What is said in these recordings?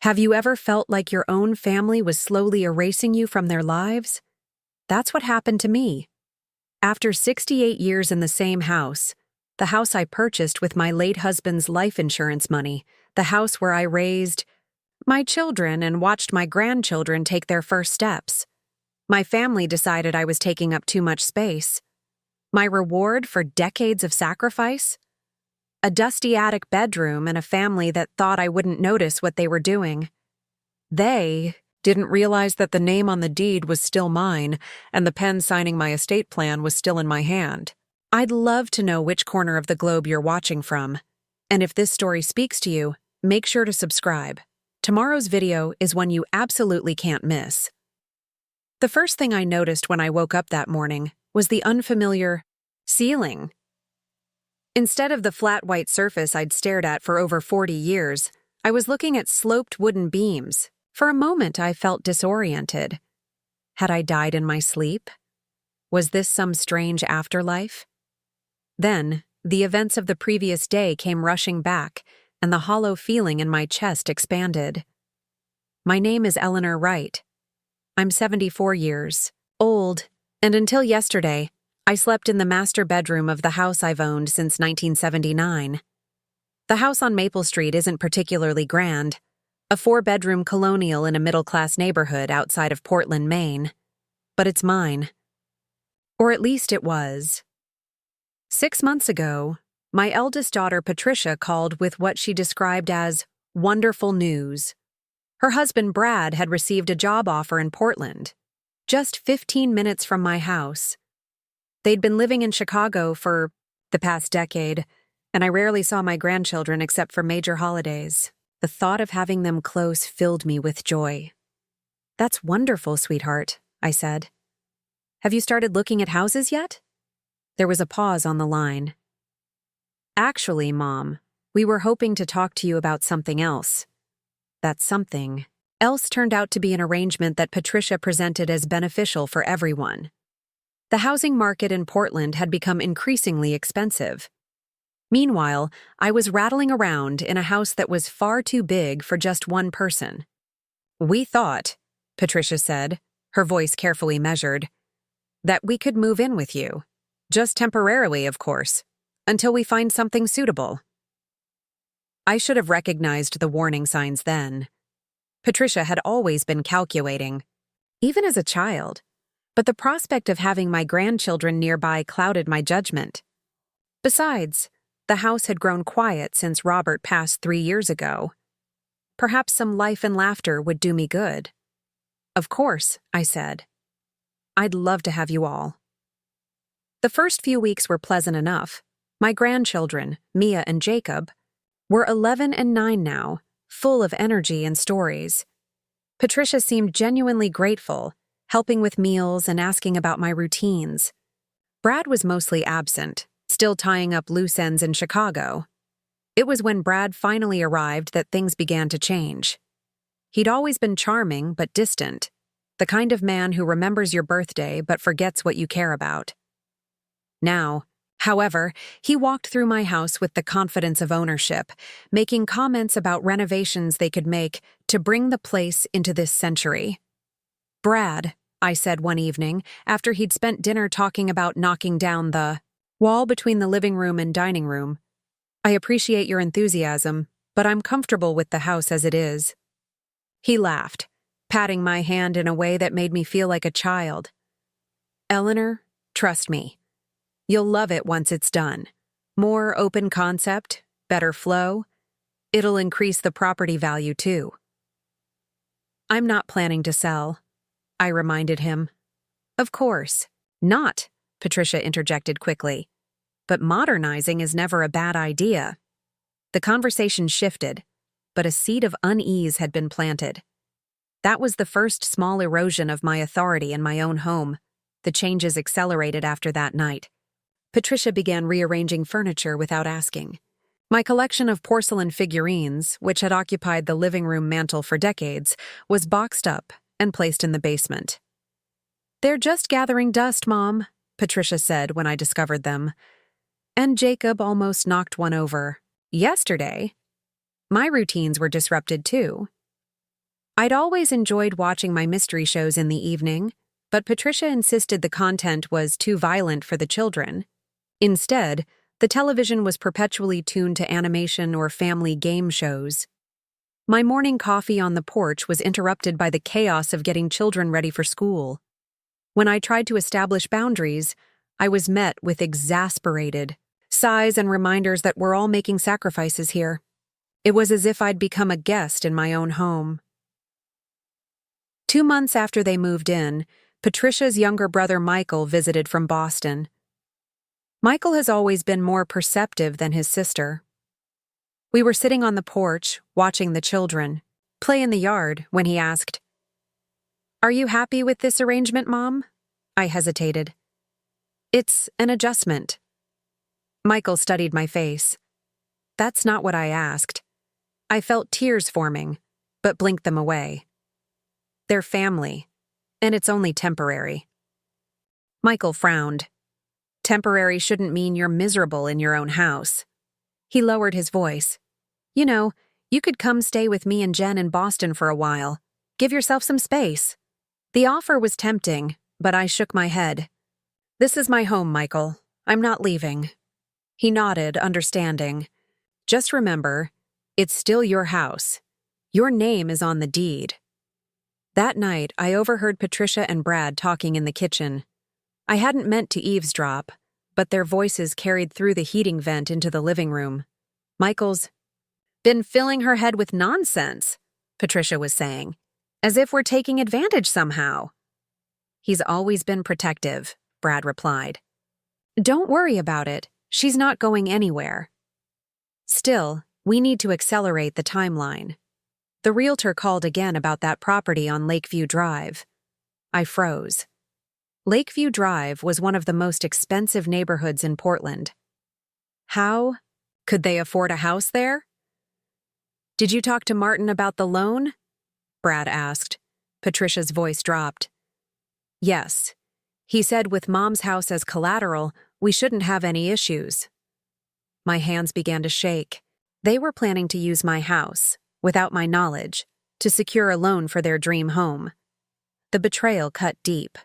Have you ever felt like your own family was slowly erasing you from their lives? That's what happened to me. After 68 years in the same house, the house I purchased with my late husband's life insurance money, the house where I raised my children and watched my grandchildren take their first steps, my family decided I was taking up too much space. My reward for decades of sacrifice? A dusty attic bedroom and a family that thought I wouldn't notice what they were doing. They didn't realize that the name on the deed was still mine and the pen signing my estate plan was still in my hand. I'd love to know which corner of the globe you're watching from. And if this story speaks to you, make sure to subscribe. Tomorrow's video is one you absolutely can't miss. The first thing I noticed when I woke up that morning was the unfamiliar ceiling. Instead of the flat white surface I'd stared at for over 40 years, I was looking at sloped wooden beams. For a moment, I felt disoriented. Had I died in my sleep? Was this some strange afterlife? Then, the events of the previous day came rushing back, and the hollow feeling in my chest expanded. My name is Eleanor Wright. I'm 74 years old, and until yesterday, I slept in the master bedroom of the house I've owned since 1979. The house on Maple Street isn't particularly grand, a 4-bedroom colonial in a middle-class neighborhood outside of Portland, Maine. But it's mine. Or at least it was. 6 months ago, my eldest daughter Patricia called with what she described as wonderful news. Her husband Brad had received a job offer in Portland, just 15 minutes from my house. They'd been living in Chicago for the past decade, and I rarely saw my grandchildren except for major holidays. The thought of having them close filled me with joy. "That's wonderful, sweetheart," I said. "Have you started looking at houses yet?" There was a pause on the line. "Actually, Mom, we were hoping to talk to you about something else." That something else turned out to be an arrangement that Patricia presented as beneficial for everyone. The housing market in Portland had become increasingly expensive. Meanwhile, I was rattling around in a house that was far too big for just one person. "We thought," Patricia said, her voice carefully measured, "that we could move in with you. Just temporarily, of course, until we find something suitable." I should have recognized the warning signs then. Patricia had always been calculating, even as a child, but the prospect of having my grandchildren nearby clouded my judgment. Besides, the house had grown quiet since Robert passed 3 years ago. Perhaps some life and laughter would do me good. "Of course," I said. "I'd love to have you all." The first few weeks were pleasant enough. My grandchildren, Mia and Jacob, were 11 and 9 now, full of energy and stories. Patricia seemed genuinely grateful, helping with meals and asking about my routines. Brad was mostly absent, still tying up loose ends in Chicago. It was when Brad finally arrived that things began to change. He'd always been charming but distant, the kind of man who remembers your birthday but forgets what you care about. Now, however, he walked through my house with the confidence of ownership, making comments about renovations they could make to bring the place into this century. "Brad," I said one evening, after he'd spent dinner talking about knocking down the wall between the living room and dining room, "I appreciate your enthusiasm, but I'm comfortable with the house as it is." He laughed, patting my hand in a way that made me feel like a child. "Eleanor, trust me. You'll love it once it's done. More open concept, better flow. It'll increase the property value too." "I'm not planning to sell," I reminded him. "Of course not," Patricia interjected quickly. "But modernizing is never a bad idea." The conversation shifted, but a seed of unease had been planted. That was the first small erosion of my authority in my own home. The changes accelerated after that night. Patricia began rearranging furniture without asking. My collection of porcelain figurines, which had occupied the living room mantel for decades, was boxed up and placed in the basement. "They're just gathering dust, Mom," Patricia said when I discovered them. And Jacob almost knocked one over. Yesterday, my routines were disrupted too. I'd always enjoyed watching my mystery shows in the evening, but Patricia insisted the content was too violent for the children. Instead, the television was perpetually tuned to animation or family game shows. My morning coffee on the porch was interrupted by the chaos of getting children ready for school. When I tried to establish boundaries, I was met with exasperated sighs and reminders that we're all making sacrifices here. It was as if I'd become a guest in my own home. 2 months after they moved in, Patricia's younger brother Michael visited from Boston. Michael has always been more perceptive than his sister. We were sitting on the porch, watching the children play in the yard, when he asked, "Are you happy with this arrangement, Mom?" I hesitated. "It's an adjustment." Michael studied my face. "That's not what I asked." I felt tears forming, but blinked them away. "They're family, and it's only temporary." Michael frowned. "Temporary shouldn't mean you're miserable in your own house." He lowered his voice. "You know, you could come stay with me and Jen in Boston for a while. Give yourself some space." The offer was tempting, but I shook my head. "This is my home, Michael. I'm not leaving." He nodded, understanding. "Just remember, it's still your house. Your name is on the deed." That night, I overheard Patricia and Brad talking in the kitchen. I hadn't meant to eavesdrop, but their voices carried through the heating vent into the living room. Michael's been filling her head with nonsense, Patricia was saying, as if we're taking advantage somehow. "He's always been protective," Brad replied. "Don't worry about it. She's not going anywhere." Still, we need to accelerate the timeline. The realtor called again about that property on Lakeview Drive. I froze. Lakeview Drive was one of the most expensive neighborhoods in Portland. How could they afford a house there? "Did you talk to Martin about the loan?" Brad asked. Patricia's voice dropped. "Yes. He said with Mom's house as collateral, we shouldn't have any issues." My hands began to shake. They were planning to use my house, without my knowledge, to secure a loan for their dream home. The betrayal cut deep.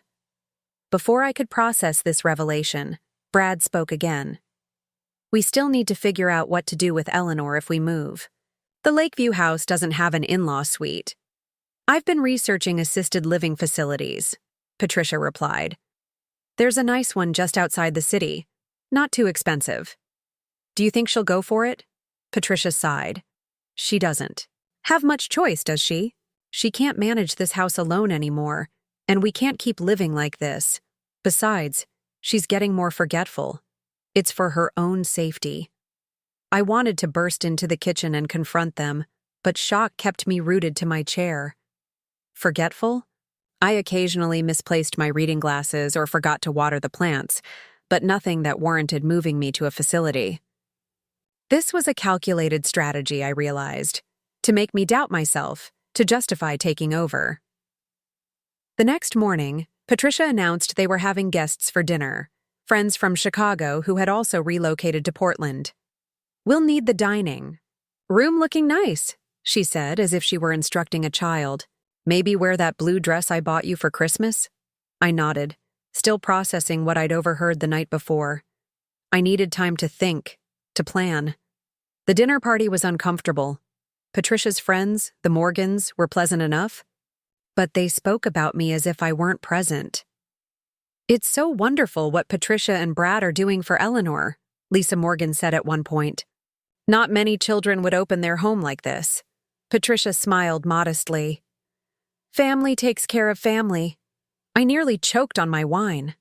Before I could process this revelation, Brad spoke again. "We still need to figure out what to do with Eleanor if we move. The Lakeview house doesn't have an in-law suite." "I've been researching assisted living facilities," Patricia replied. "There's a nice one just outside the city. Not too expensive." "Do you think she'll go for it?" Patricia sighed. "She doesn't have much choice, does she? She can't manage this house alone anymore, and we can't keep living like this. Besides, she's getting more forgetful. It's for her own safety." I wanted to burst into the kitchen and confront them, but shock kept me rooted to my chair. Forgetful? I occasionally misplaced my reading glasses or forgot to water the plants, but nothing that warranted moving me to a facility. This was a calculated strategy, I realized, to make me doubt myself, to justify taking over. The next morning, Patricia announced they were having guests for dinner, friends from Chicago who had also relocated to Portland. "We'll need the dining. Room looking nice," she said, as if she were instructing a child. "Maybe wear that blue dress I bought you for Christmas?" I nodded, still processing what I'd overheard the night before. I needed time to think, to plan. The dinner party was uncomfortable. Patricia's friends, the Morgans, were pleasant enough, but they spoke about me as if I weren't present. "It's so wonderful what Patricia and Brad are doing for Eleanor," Lisa Morgan said at one point. "Not many children would open their home like this." Patricia smiled modestly. "Family takes care of family." I nearly choked on my wine.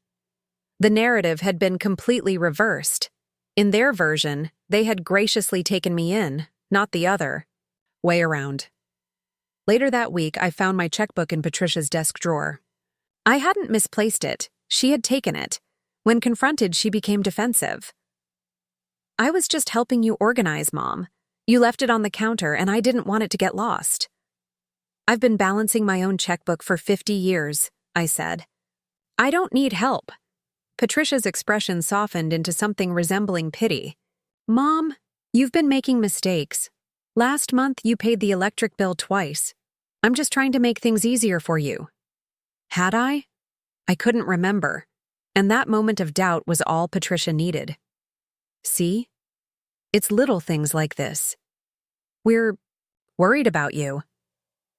The narrative had been completely reversed. In their version, they had graciously taken me in, not the other. Way around. Later that week, I found my checkbook in Patricia's desk drawer. I hadn't misplaced it. She had taken it. When confronted, she became defensive. "I was just helping you organize, Mom. You left it on the counter, and I didn't want it to get lost." "I've been balancing my own checkbook for 50 years, I said. "I don't need help." Patricia's expression softened into something resembling pity. "Mom, you've been making mistakes. Last month, you paid the electric bill twice. I'm just trying to make things easier for you. Had I? I couldn't remember, and that moment of doubt was all Patricia needed. See? It's little things like this. We're worried about you.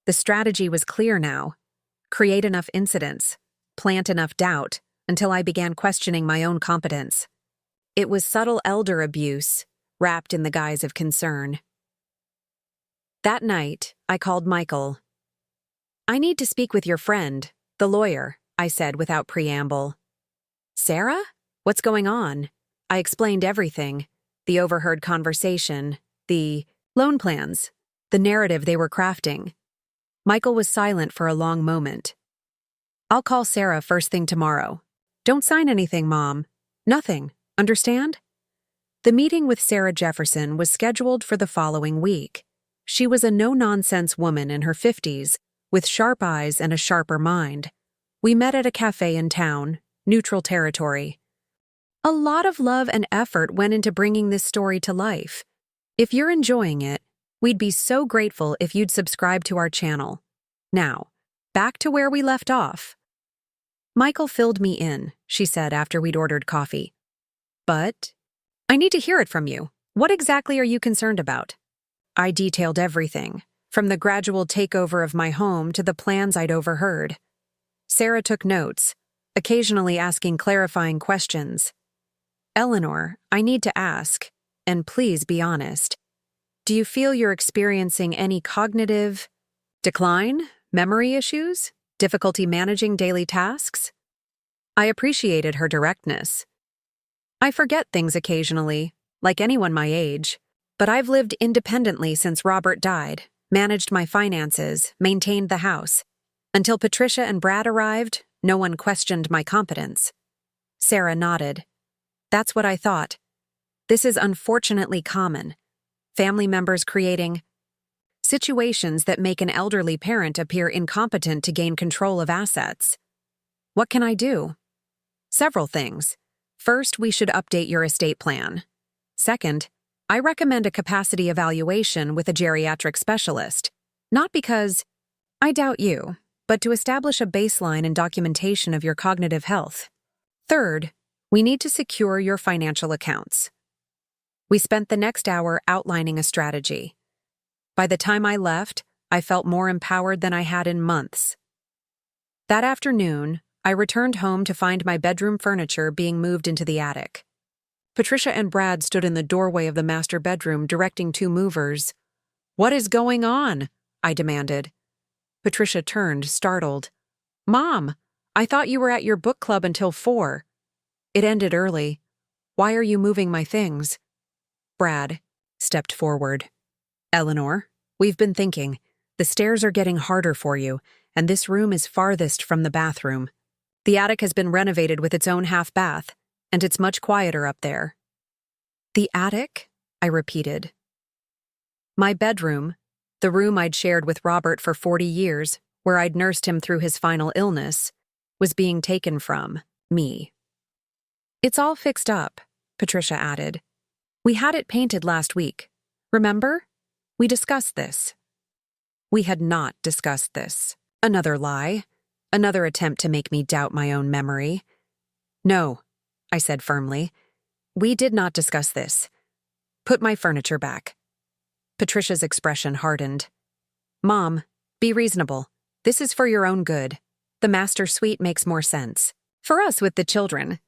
The strategy was clear now. Create enough incidents, plant enough doubt, until I began questioning my own competence. It was subtle elder abuse, wrapped in the guise of concern. That night, I called Michael. I need to speak with your friend, the lawyer, I said without preamble. Sarah? What's going on? I explained everything. The overheard conversation, the loan plans, the narrative they were crafting. Michael was silent for a long moment. I'll call Sarah first thing tomorrow. Don't sign anything, Mom. Nothing. Understand? The meeting with Sarah Jefferson was scheduled for the following week. She was a no-nonsense woman in her 50s, with sharp eyes and a sharper mind. We met at a cafe in town, neutral territory. A lot of love and effort went into bringing this story to life. If you're enjoying it, we'd be so grateful if you'd subscribe to our channel. Now, back to where we left off. Michael filled me in, she said after we'd ordered coffee. But I need to hear it from you. What exactly are you concerned about? I detailed everything, from the gradual takeover of my home to the plans I'd overheard. Sarah took notes, occasionally asking clarifying questions. Eleanor, I need to ask, and please be honest. Do you feel you're experiencing any cognitive decline, memory issues, difficulty managing daily tasks? I appreciated her directness. I forget things occasionally, like anyone my age, but I've lived independently since Robert died, managed my finances, maintained the house. Until Patricia and Brad arrived, no one questioned my competence. Sarah nodded. That's what I thought. This is unfortunately common. Family members creating situations that make an elderly parent appear incompetent to gain control of assets. What can I do? Several things. First, we should update your estate plan. Second, I recommend a capacity evaluation with a geriatric specialist, not because I doubt you, but to establish a baseline and documentation of your cognitive health. Third, we need to secure your financial accounts. We spent the next hour outlining a strategy. By the time I left, I felt more empowered than I had in months. That afternoon, I returned home to find my bedroom furniture being moved into the attic. Patricia and Brad stood in the doorway of the master bedroom directing two movers. "What is going on?" I demanded. Patricia turned, startled. "Mom, I thought you were at your book club until 4. It ended early. Why are you moving my things?" Brad stepped forward. "Eleanor, we've been thinking. The stairs are getting harder for you, and this room is farthest from the bathroom. The attic has been renovated with its own half bath, and it's much quieter up there." "The attic?" I repeated. My bedroom, the room I'd shared with Robert for 40 years, where I'd nursed him through his final illness, was being taken from me. "It's all fixed up," Patricia added. "We had it painted last week. Remember? We discussed this." We had not discussed this. Another lie. Another attempt to make me doubt my own memory. "No," I said firmly. "We did not discuss this. Put my furniture back." Patricia's expression hardened. "Mom, be reasonable. This is for your own good. The master suite makes more sense. For us with the children."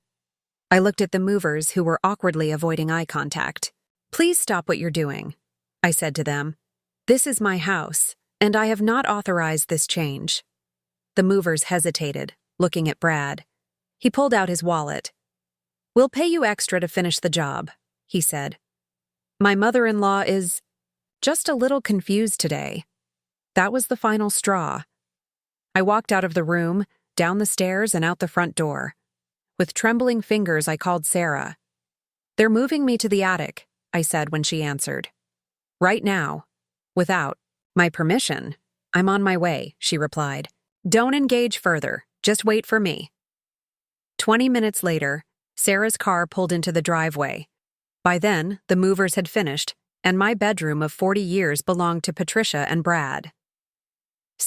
I looked at the movers who were awkwardly avoiding eye contact. "Please stop what you're doing," I said to them. "This is my house, and I have not authorized this change." The movers hesitated, looking at Brad. He pulled out his wallet. "We'll pay you extra to finish the job," he said. "My mother-in-law is just a little confused today." That was the final straw. I walked out of the room, down the stairs, and out the front door. With trembling fingers, I called Sarah. "They're moving me to the attic," I said when she answered. "Right now. Without my permission. I'm on my way," she replied. "Don't engage further. Just wait for me." 20 minutes later, Sarah's car pulled into the driveway. By then, the movers had finished, and my bedroom of 40 years belonged to Patricia and Brad.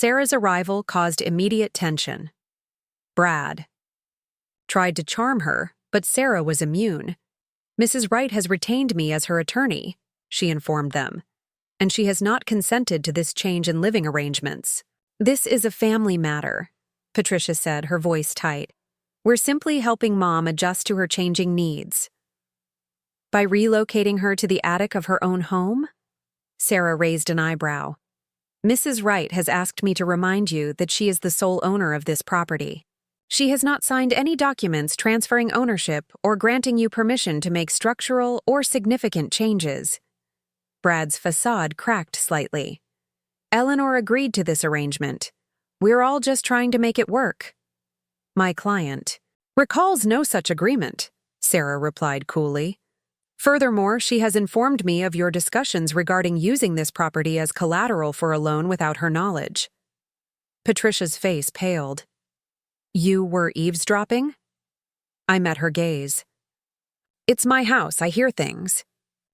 Sarah's arrival caused immediate tension. Brad tried to charm her, but Sarah was immune. Mrs. Wright has retained me as her attorney, she informed them, and she has not consented to this change in living arrangements. This is a family matter, Patricia said, her voice tight. We're simply helping Mom adjust to her changing needs. By relocating her to the attic of her own home? Sarah raised an eyebrow. Mrs. Wright has asked me to remind you that she is the sole owner of this property. She has not signed any documents transferring ownership or granting you permission to make structural or significant changes. Brad's facade cracked slightly. Eleanor agreed to this arrangement. We're all just trying to make it work. My client recalls no such agreement, Sarah replied coolly. Furthermore, she has informed me of your discussions regarding using this property as collateral for a loan without her knowledge. Patricia's face paled. You were eavesdropping? I met her gaze. It's my house, I hear things.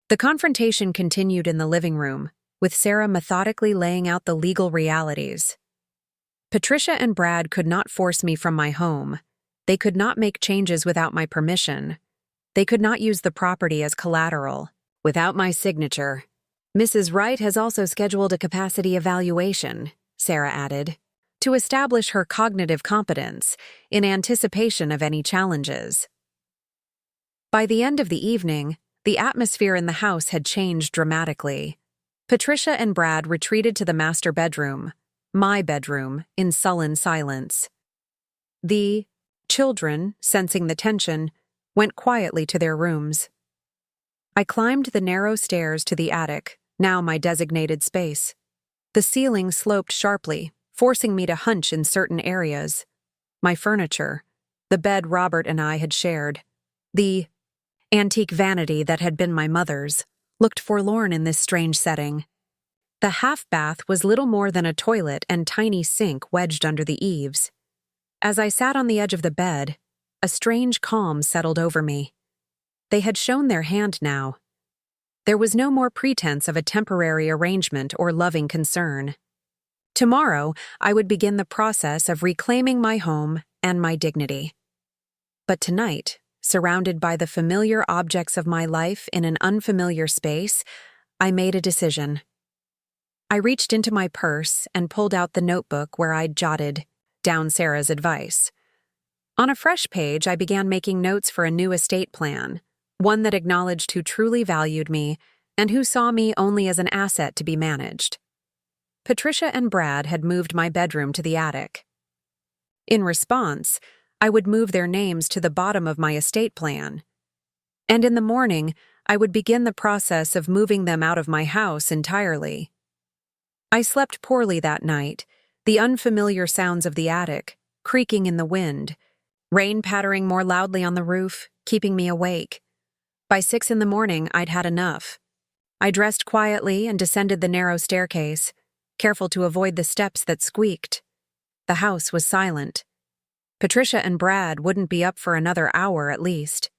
The confrontation continued in the living room, with Sarah methodically laying out the legal realities. Patricia and Brad could not force me from my home. They could not make changes without my permission. They could not use the property as collateral, without my signature. Mrs. Wright has also scheduled a capacity evaluation, Sarah added, to establish her cognitive competence in anticipation of any challenges. By the end of the evening, the atmosphere in the house had changed dramatically. Patricia and Brad retreated to the master bedroom, my bedroom, in sullen silence. The children, sensing the tension, went quietly to their rooms. I climbed the narrow stairs to the attic, now my designated space. The ceiling sloped sharply, forcing me to hunch in certain areas. My furniture, the bed Robert and I had shared, the antique vanity that had been my mother's, looked forlorn in this strange setting. The half-bath was little more than a toilet and tiny sink wedged under the eaves. As I sat on the edge of the bed, a strange calm settled over me. They had shown their hand now. There was no more pretense of a temporary arrangement or loving concern. Tomorrow, I would begin the process of reclaiming my home and my dignity. But tonight, surrounded by the familiar objects of my life in an unfamiliar space, I made a decision. I reached into my purse and pulled out the notebook where I'd jotted down Sarah's advice. On a fresh page, I began making notes for a new estate plan, one that acknowledged who truly valued me and who saw me only as an asset to be managed. Patricia and Brad had moved my bedroom to the attic. In response, I would move their names to the bottom of my estate plan. And in the morning, I would begin the process of moving them out of my house entirely. I slept poorly that night, the unfamiliar sounds of the attic, creaking in the wind, rain pattering more loudly on the roof, keeping me awake. By 6 a.m, I'd had enough. I dressed quietly and descended the narrow staircase, careful to avoid the steps that squeaked. The house was silent. Patricia and Brad wouldn't be up for another hour at least.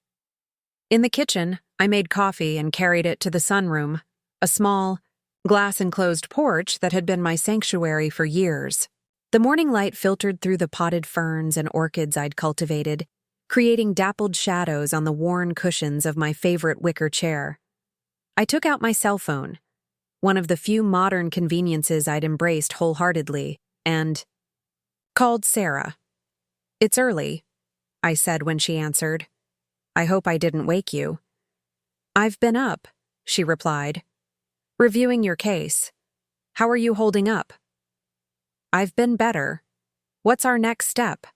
In the kitchen, I made coffee and carried it to the sunroom, a small, glass-enclosed porch that had been my sanctuary for years. The morning light filtered through the potted ferns and orchids I'd cultivated, creating dappled shadows on the worn cushions of my favorite wicker chair. I took out my cell phone, one of the few modern conveniences I'd embraced wholeheartedly, and called Sarah. "It's early," I said when she answered. "I hope I didn't wake you." "I've been up," she replied. "Reviewing your case. How are you holding up?" "I've been better. What's our next step?"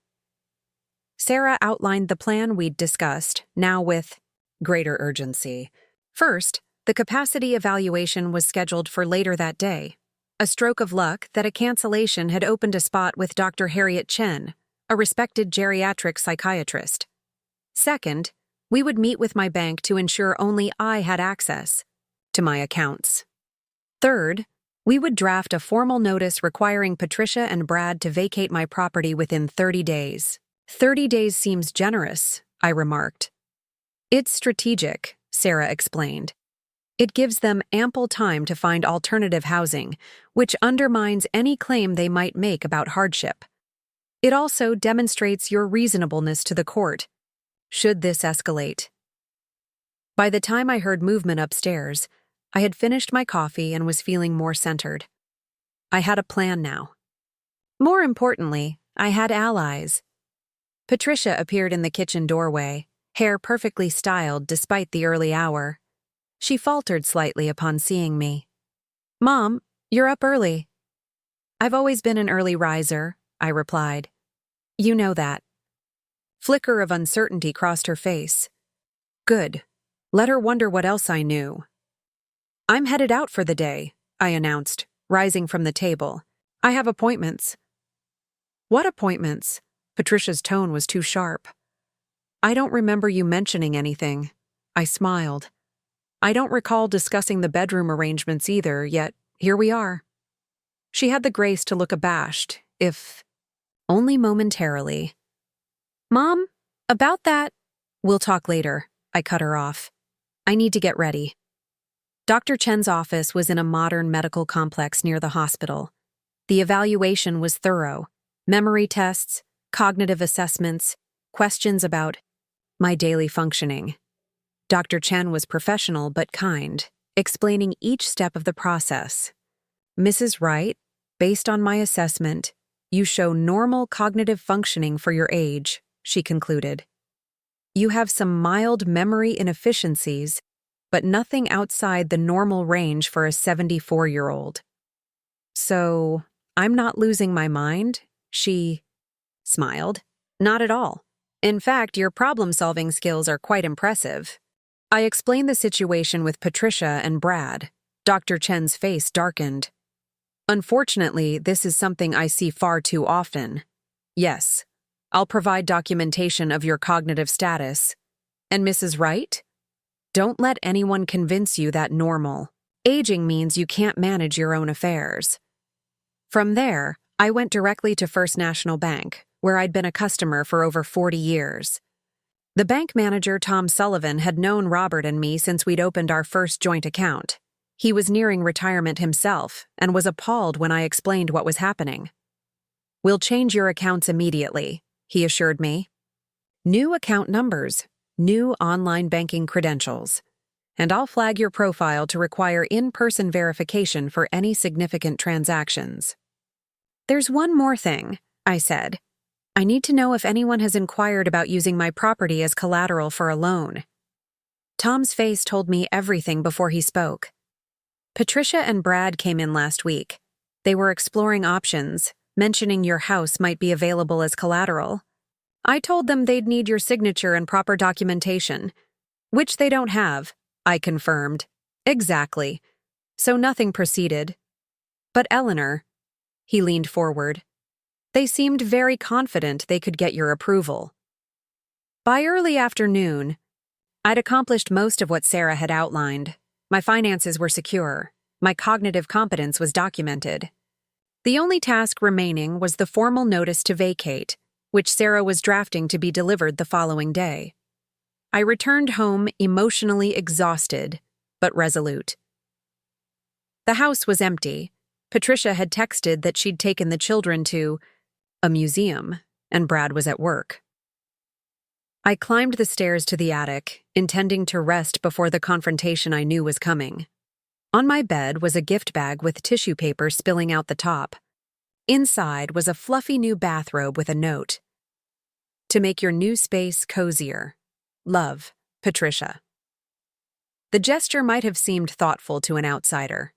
Sarah outlined the plan we'd discussed, now with greater urgency. First, the capacity evaluation was scheduled for later that day. A stroke of luck that a cancellation had opened a spot with Dr. Harriet Chen, a respected geriatric psychiatrist. Second, we would meet with my bank to ensure only I had access to my accounts. Third, we would draft a formal notice requiring Patricia and Brad to vacate my property within 30 days. 30 days seems generous, I remarked. It's strategic, Sarah explained. It gives them ample time to find alternative housing, which undermines any claim they might make about hardship. It also demonstrates your reasonableness to the court, should this escalate. By the time I heard movement upstairs, I had finished my coffee and was feeling more centered. I had a plan now. More importantly, I had allies. Patricia appeared in the kitchen doorway, hair perfectly styled despite the early hour. She faltered slightly upon seeing me. "Mom, you're up early." "I've always been an early riser," I replied. "You know that." Flicker of uncertainty crossed her face. Good. Let her wonder what else I knew. "I'm headed out for the day," I announced, rising from the table. "I have appointments." "What appointments?" Patricia's tone was too sharp. "I don't remember you mentioning anything." I smiled. "I don't recall discussing the bedroom arrangements either, yet here we are." She had the grace to look abashed, if only momentarily. "Mom, about that—" "We'll talk later," I cut her off. "I need to get ready." Dr. Chen's office was in a modern medical complex near the hospital. The evaluation was thorough. Memory tests, cognitive assessments, questions about my daily functioning. Dr. Chen was professional but kind, explaining each step of the process. "Mrs. Wright, based on my assessment, you show normal cognitive functioning for your age," she concluded. "You have some mild memory inefficiencies, but nothing outside the normal range for a 74-year-old. So, I'm not losing my mind?" She smiled. "Not at all. In fact, your problem-solving skills are quite impressive." I explained the situation with Patricia and Brad. Dr. Chen's face darkened. "Unfortunately, this is something I see far too often. Yes, I'll provide documentation of your cognitive status. And Mrs. Wright? Don't let anyone convince you that normal aging means you can't manage your own affairs." From there, I went directly to First National Bank, where I'd been a customer for over 40 years. The bank manager, Tom Sullivan, had known Robert and me since we'd opened our first joint account. He was nearing retirement himself and was appalled when I explained what was happening. "We'll change your accounts immediately," he assured me. "New account numbers, new online banking credentials. And I'll flag your profile to require in-person verification for any significant transactions." "There's one more thing," I said. "I need to know if anyone has inquired about using my property as collateral for a loan." Tom's face told me everything before he spoke. "Patricia and Brad came in last week. They were exploring options, mentioning your house might be available as collateral. I told them they'd need your signature and proper documentation, which they don't have," I confirmed. "Exactly. So nothing proceeded. But Eleanor," he leaned forward, "they seemed very confident they could get your approval." By early afternoon, I'd accomplished most of what Sarah had outlined. My finances were secure. My cognitive competence was documented. The only task remaining was the formal notice to vacate, which Sarah was drafting to be delivered the following day. I returned home emotionally exhausted, but resolute. The house was empty. Patricia had texted that she'd taken the children to a museum, and Brad was at work. I climbed the stairs to the attic, intending to rest before the confrontation I knew was coming. On my bed was a gift bag with tissue paper spilling out the top. Inside was a fluffy new bathrobe with a note. "To make your new space cozier. Love, Patricia." The gesture might have seemed thoughtful to an outsider.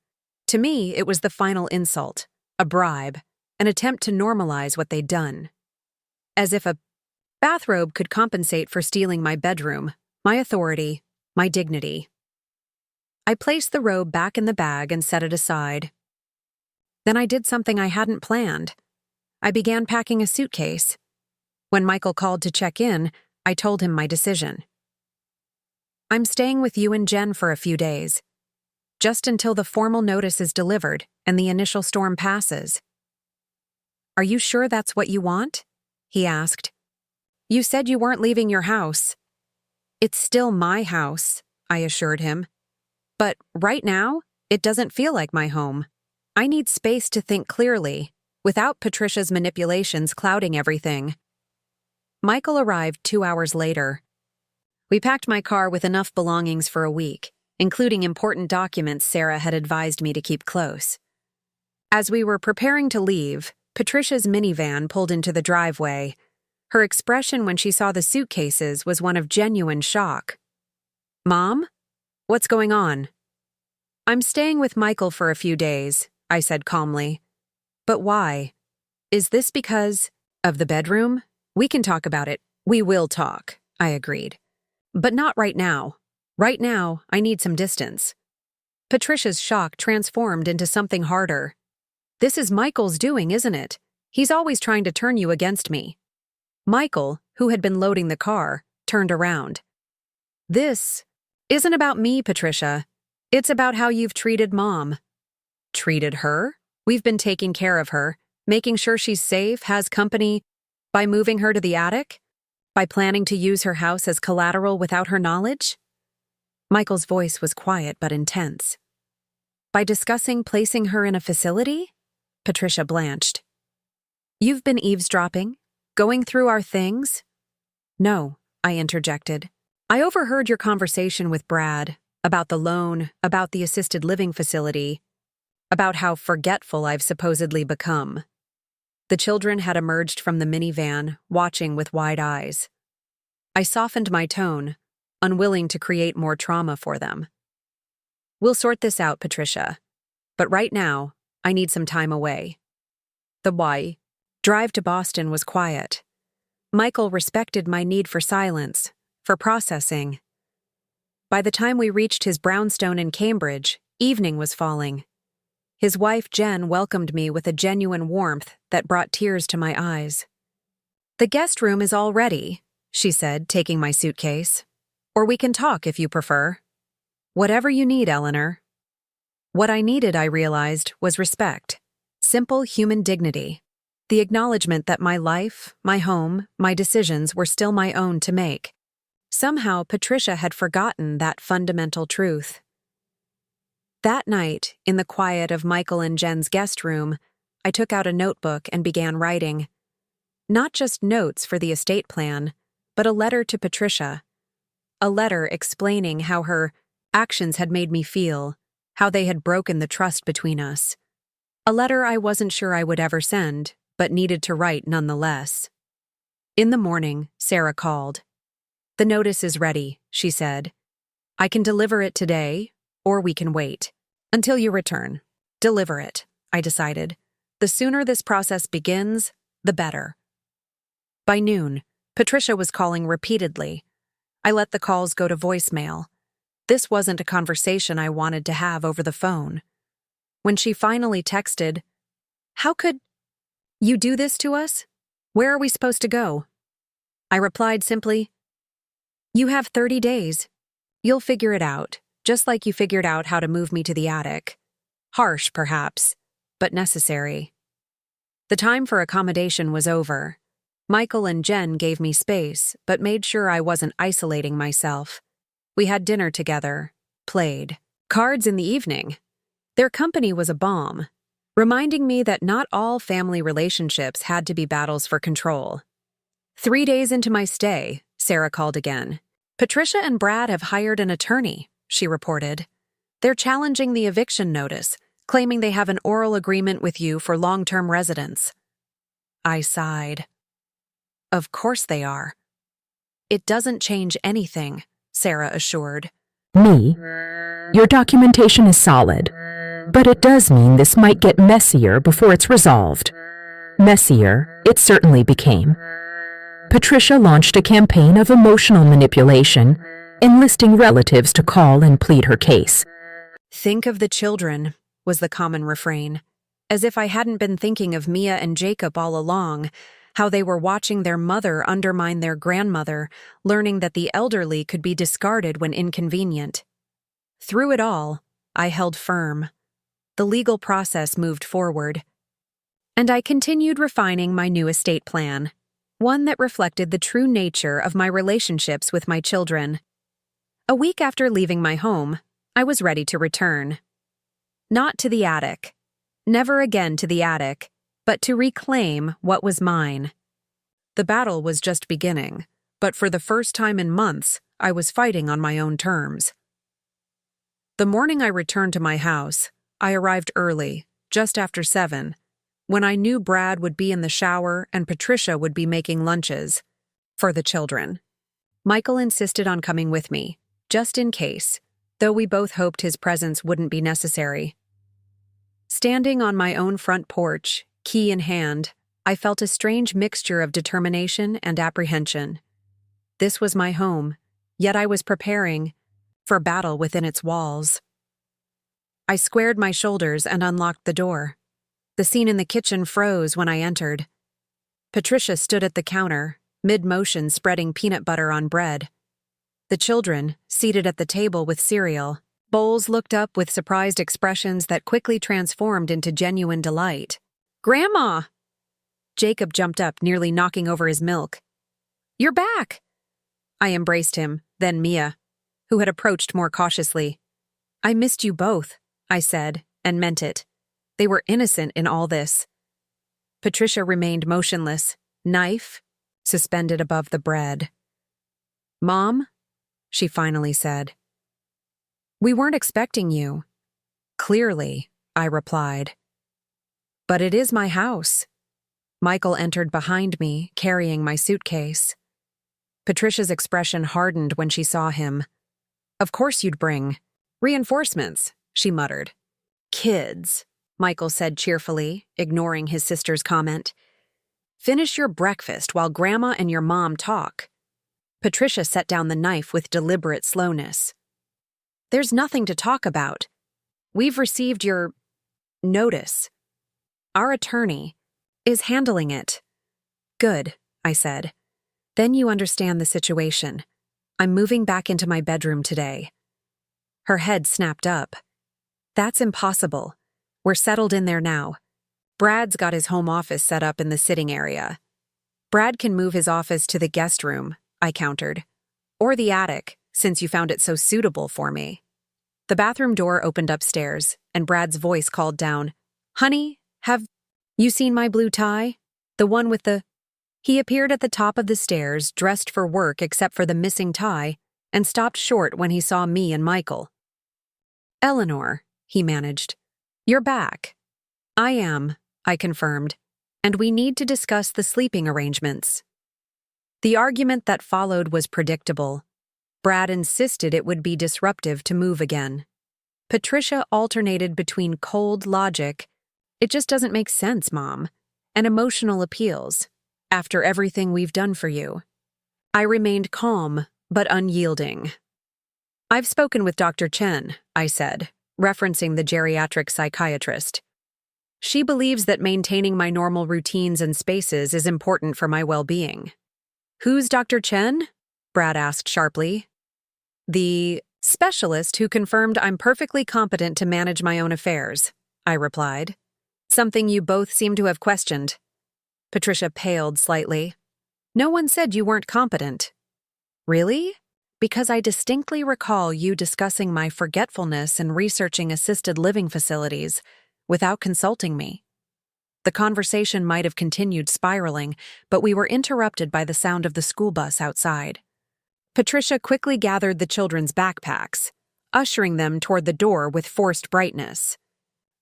To me, it was the final insult, a bribe, an attempt to normalize what they'd done. As if a bathrobe could compensate for stealing my bedroom, my authority, my dignity. I placed the robe back in the bag and set it aside. Then I did something I hadn't planned. I began packing a suitcase. When Michael called to check in, I told him my decision. "I'm staying with you and Jen for a few days, just until the formal notice is delivered and the initial storm passes." "Are you sure that's what you want?" he asked. "You said you weren't leaving your house." "It's still my house," I assured him. But right now, it doesn't feel like my home. I need space to think clearly, without Patricia's manipulations clouding everything. Michael arrived 2 hours later. We packed my car with enough belongings for a week, including important documents Sarah had advised me to keep close. As we were preparing to leave, Patricia's minivan pulled into the driveway. Her expression when she saw the suitcases was one of genuine shock. "Mom? What's going on?" "I'm staying with Michael for a few days," I said calmly. "But why? Is this because of the bedroom? We can talk about it." "We will talk," I agreed. "But not right now. Right now, I need some distance." Patricia's shock transformed into something harder. "This is Michael's doing, isn't it? He's always trying to turn you against me." Michael, who had been loading the car, turned around. "This isn't about me, Patricia. It's about how you've treated Mom." "Treated her? We've been taking care of her, making sure she's safe, has company, by moving her to the attic? By planning to use her house as collateral without her knowledge?" Michael's voice was quiet but intense. "By discussing placing her in a facility?" Patricia blanched. "You've been eavesdropping? Going through our things?" "No," I interjected. "I overheard your conversation with Brad, about the loan, about the assisted living facility, about how forgetful I've supposedly become." The children had emerged from the minivan, watching with wide eyes. I softened my tone, unwilling to create more trauma for them. "We'll sort this out, Patricia. But right now, I need some time away." The drive to Boston was quiet. Michael respected my need for silence, for processing. By the time we reached his brownstone in Cambridge, evening was falling. His wife, Jen, welcomed me with a genuine warmth that brought tears to my eyes. "The guest room is all ready," she said, taking my suitcase. "Or we can talk if you prefer." "Whatever you need, Eleanor." What I needed, I realized, was respect. Simple human dignity. The acknowledgement that my life, my home, my decisions were still my own to make. Somehow, Patricia had forgotten that fundamental truth. That night, in the quiet of Michael and Jen's guest room, I took out a notebook and began writing. Not just notes for the estate plan, but a letter to Patricia. A letter explaining how her actions had made me feel, how they had broken the trust between us. A letter I wasn't sure I would ever send, but needed to write nonetheless. In the morning, Sarah called. "The notice is ready," she said. "I can deliver it today, or we can wait. Until you return." "Deliver it," I decided. The sooner this process begins, the better. By noon, Patricia was calling repeatedly. I let the calls go to voicemail. This wasn't a conversation I wanted to have over the phone. When she finally texted, "How could you do this to us? Where are we supposed to go?" I replied simply, "You have 30 days. You'll figure it out, just like you figured out how to move me to the attic." Harsh, perhaps, but necessary. The time for accommodation was over. Michael and Jen gave me space, but made sure I wasn't isolating myself. We had dinner together, played cards in the evening. Their company was a balm, reminding me that not all family relationships had to be battles for control. 3 days into my stay, Sarah called again. "Patricia and Brad have hired an attorney," she reported. "They're challenging the eviction notice, claiming they have an oral agreement with you for long-term residence." I sighed. Of course they are. "It doesn't change anything," Sarah assured. "Me, your documentation is solid, but it does mean this might get messier before it's resolved." Messier, it certainly became. Patricia launched a campaign of emotional manipulation, enlisting relatives to call and plead her case. "Think of the children," was the common refrain, as if I hadn't been thinking of Mia and Jacob all along, how they were watching their mother undermine their grandmother, learning that the elderly could be discarded when inconvenient. Through it all, I held firm. The legal process moved forward. And I continued refining my new estate plan, one that reflected the true nature of my relationships with my children. A week after leaving my home, I was ready to return. Not to the attic. Never again to the attic, but to reclaim what was mine. The battle was just beginning, but for the first time in months, I was fighting on my own terms. The morning I returned to my house, I arrived early, just after 7, when I knew Brad would be in the shower and Patricia would be making lunches for the children. Michael insisted on coming with me, just in case, though we both hoped his presence wouldn't be necessary. Standing on my own front porch, key in hand, I felt a strange mixture of determination and apprehension. This was my home, yet I was preparing for battle within its walls. I squared my shoulders and unlocked the door. The scene in the kitchen froze when I entered. Patricia stood at the counter, mid-motion spreading peanut butter on bread. The children, seated at the table with cereal, bowls looked up with surprised expressions that quickly transformed into genuine delight. "Grandma!" Jacob jumped up, nearly knocking over his milk. "You're back!" I embraced him, then Mia, who had approached more cautiously. "I missed you both," I said, and meant it. They were innocent in all this. Patricia remained motionless, knife suspended above the bread. "Mom," she finally said. "We weren't expecting you." "Clearly," I replied. "But it is my house." Michael entered behind me, carrying my suitcase. Patricia's expression hardened when she saw him. "Of course you'd bring reinforcements," she muttered. "Kids," Michael said cheerfully, ignoring his sister's comment. "Finish your breakfast while Grandma and your mom talk." Patricia set down the knife with deliberate slowness. "There's nothing to talk about. We've received your notice. Our attorney is handling it." "Good," I said. "Then you understand the situation. I'm moving back into my bedroom today." Her head snapped up. "That's impossible. We're settled in there now. Brad's got his home office set up in the sitting area." "Brad can move his office to the guest room," I countered. "Or the attic, since you found it so suitable for me." The bathroom door opened upstairs, and Brad's voice called down, "Honey, have you seen my blue tie? The one with the—" He appeared at the top of the stairs, dressed for work except for the missing tie, and stopped short when he saw me and Michael. "Eleanor," he managed, "you're back." "I am," I confirmed, "and we need to discuss the sleeping arrangements." The argument that followed was predictable. Brad insisted it would be disruptive to move again. Patricia alternated between cold logic, "It just doesn't make sense, Mom," and emotional appeals, "After everything we've done for you." I remained calm, but unyielding. "I've spoken with Dr. Chen," I said, referencing the geriatric psychiatrist. "She believes that maintaining my normal routines and spaces is important for my well-being." "Who's Dr. Chen?" Brad asked sharply. "The specialist who confirmed I'm perfectly competent to manage my own affairs," I replied. "Something you both seem to have questioned." Patricia paled slightly. "No one said you weren't competent." "Really? Because I distinctly recall you discussing my forgetfulness and researching assisted living facilities without consulting me." The conversation might have continued spiraling, but we were interrupted by the sound of the school bus outside. Patricia quickly gathered the children's backpacks, ushering them toward the door with forced brightness.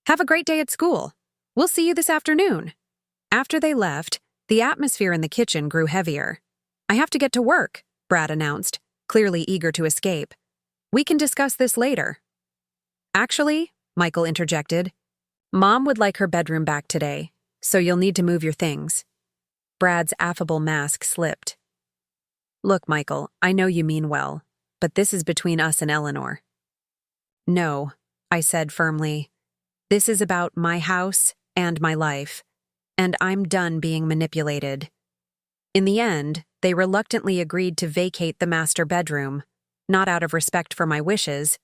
"Have a great day at school. We'll see you this afternoon." After they left, the atmosphere in the kitchen grew heavier. "I have to get to work," Brad announced, clearly eager to escape. "We can discuss this later." "Actually," Michael interjected, "Mom would like her bedroom back today, so you'll need to move your things." Brad's affable mask slipped. "Look, Michael, I know you mean well, but this is between us and Eleanor." "No," I said firmly. "This is about my house and my life, and I'm done being manipulated." In the end, they reluctantly agreed to vacate the master bedroom, not out of respect for my wishes,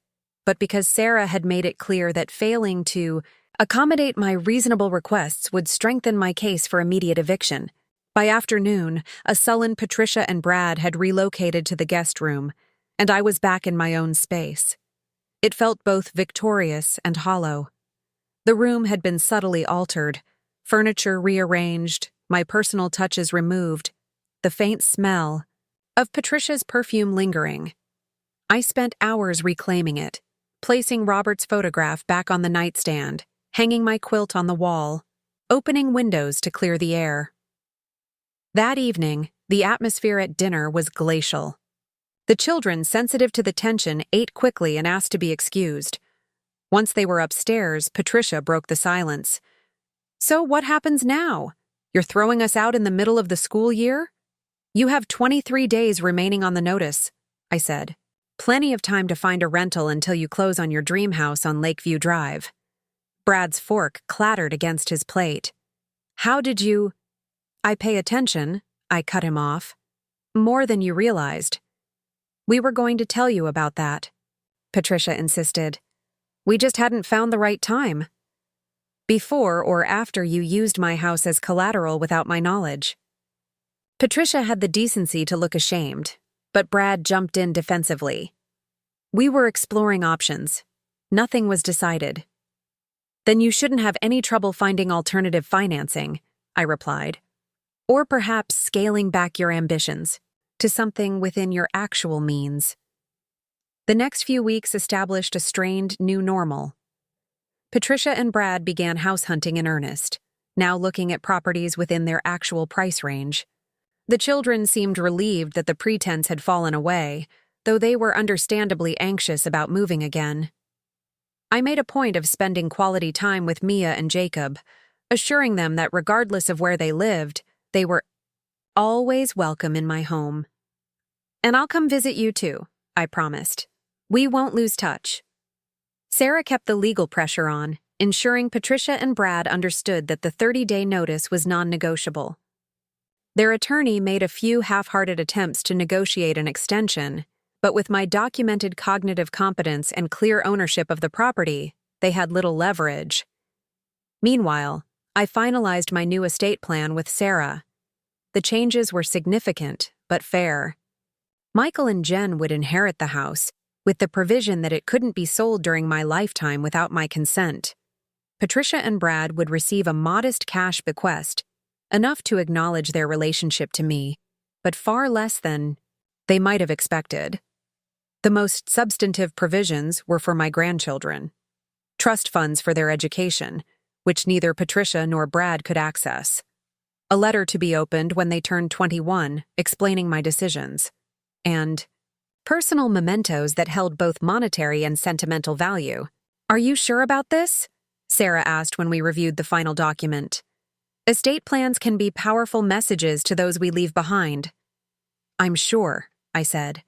but because Sarah had made it clear that failing to accommodate my reasonable requests would strengthen my case for immediate eviction. By afternoon, a sullen Patricia and Brad had relocated to the guest room, and I was back in my own space. It felt both victorious and hollow. The room had been subtly altered, furniture rearranged, my personal touches removed, the faint smell of Patricia's perfume lingering. I spent hours reclaiming it, placing Robert's photograph back on the nightstand, hanging my quilt on the wall, opening windows to clear the air. That evening, the atmosphere at dinner was glacial. The children, sensitive to the tension, ate quickly and asked to be excused. Once they were upstairs, Patricia broke the silence. "So what happens now? You're throwing us out in the middle of the school year?" "You have 23 days remaining on the notice," I said. "Plenty of time to find a rental until you close on your dream house on Lakeview Drive." Brad's fork clattered against his plate. "How did you—" "I pay attention," I cut him off. "More than you realized." "We were going to tell you about that," Patricia insisted. "We just hadn't found the right time. Before or after you used my house as collateral without my knowledge." Patricia had the decency to look ashamed, but Brad jumped in defensively. "We were exploring options. Nothing was decided." "Then you shouldn't have any trouble finding alternative financing," I replied. "Or perhaps scaling back your ambitions to something within your actual means." The next few weeks established a strained new normal. Patricia and Brad began house hunting in earnest, now looking at properties within their actual price range. The children seemed relieved that the pretense had fallen away, though they were understandably anxious about moving again. I made a point of spending quality time with Mia and Jacob, assuring them that regardless of where they lived, they were always welcome in my home. "And I'll come visit you too," I promised. "We won't lose touch." Sarah kept the legal pressure on, ensuring Patricia and Brad understood that the 30-day notice was non-negotiable. Their attorney made a few half-hearted attempts to negotiate an extension, but with my documented cognitive competence and clear ownership of the property, they had little leverage. Meanwhile, I finalized my new estate plan with Sarah. The changes were significant, but fair. Michael and Jen would inherit the house, with the provision that it couldn't be sold during my lifetime without my consent. Patricia and Brad would receive a modest cash bequest, enough to acknowledge their relationship to me, but far less than they might have expected. The most substantive provisions were for my grandchildren. Trust funds for their education, which neither Patricia nor Brad could access. A letter to be opened when they turned 21, explaining my decisions. And personal mementos that held both monetary and sentimental value. "Are you sure about this?" Sarah asked when we reviewed the final document. "Estate plans can be powerful messages to those we leave behind." "I'm sure," I said.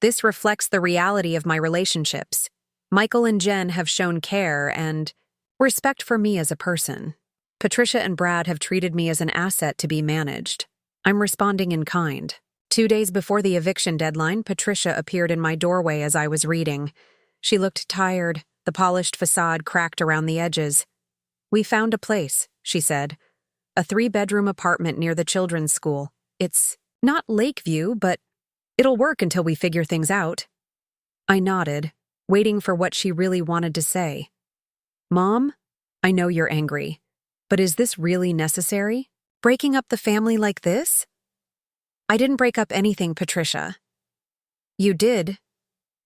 "This reflects the reality of my relationships. Michael and Jen have shown care and respect for me as a person. Patricia and Brad have treated me as an asset to be managed. I'm responding in kind." 2 days before the eviction deadline, Patricia appeared in my doorway as I was reading. She looked tired, the polished facade cracked around the edges. "We found a place," she said. "A 3-bedroom apartment near the children's school. It's not Lakeview, but it'll work until we figure things out." I nodded, waiting for what she really wanted to say. "Mom, I know you're angry, but is this really necessary? Breaking up the family like this?" "I didn't break up anything, Patricia." "You did,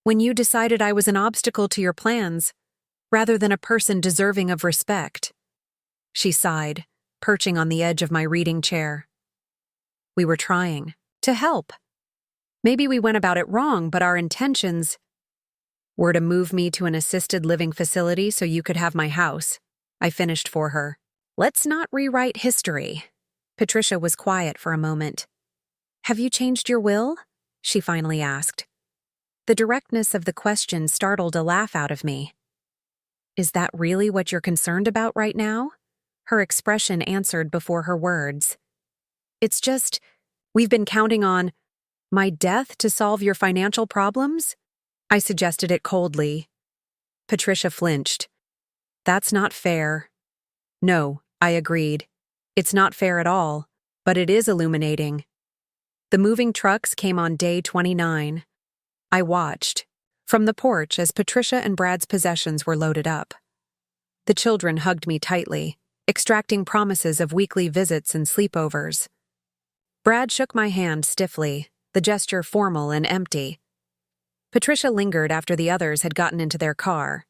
when you decided I was an obstacle to your plans, rather than a person deserving of respect." She sighed, perching on the edge of my reading chair. "We were trying to help. Maybe we went about it wrong, but our intentions were to move me to an assisted living facility so you could have my house," I finished for her. "Let's not rewrite history." Patricia was quiet for a moment. "Have you changed your will?" she finally asked. The directness of the question startled a laugh out of me. "Is that really what you're concerned about right now?" Her expression answered before her words. "It's just, we've been counting on my death to solve your financial problems?" I suggested it coldly. Patricia flinched. "That's not fair." "No," I agreed. "It's not fair at all, but it is illuminating." The moving trucks came on day 29. I watched. from the porch as Patricia and Brad's possessions were loaded up. The children hugged me tightly, extracting promises of weekly visits and sleepovers. Brad shook my hand stiffly, the gesture formal and empty. Patricia lingered after the others had gotten into their car.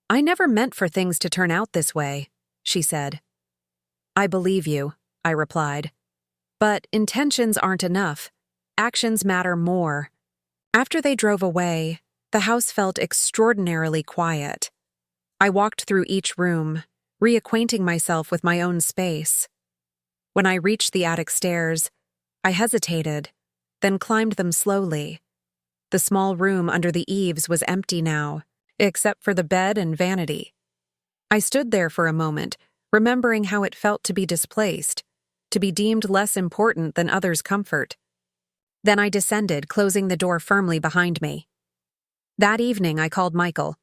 "I never meant for things to turn out this way," she said. "I believe you," I replied. "But intentions aren't enough. Actions matter more." After they drove away, the house felt extraordinarily quiet. I walked through each room, reacquainting myself with my own space. When I reached the attic stairs, I hesitated, then climbed them slowly. The small room under the eaves was empty now, except for the bed and vanity. I stood there for a moment, remembering how it felt to be displaced, to be deemed less important than others' comfort. Then I descended, closing the door firmly behind me. That evening, I called Michael.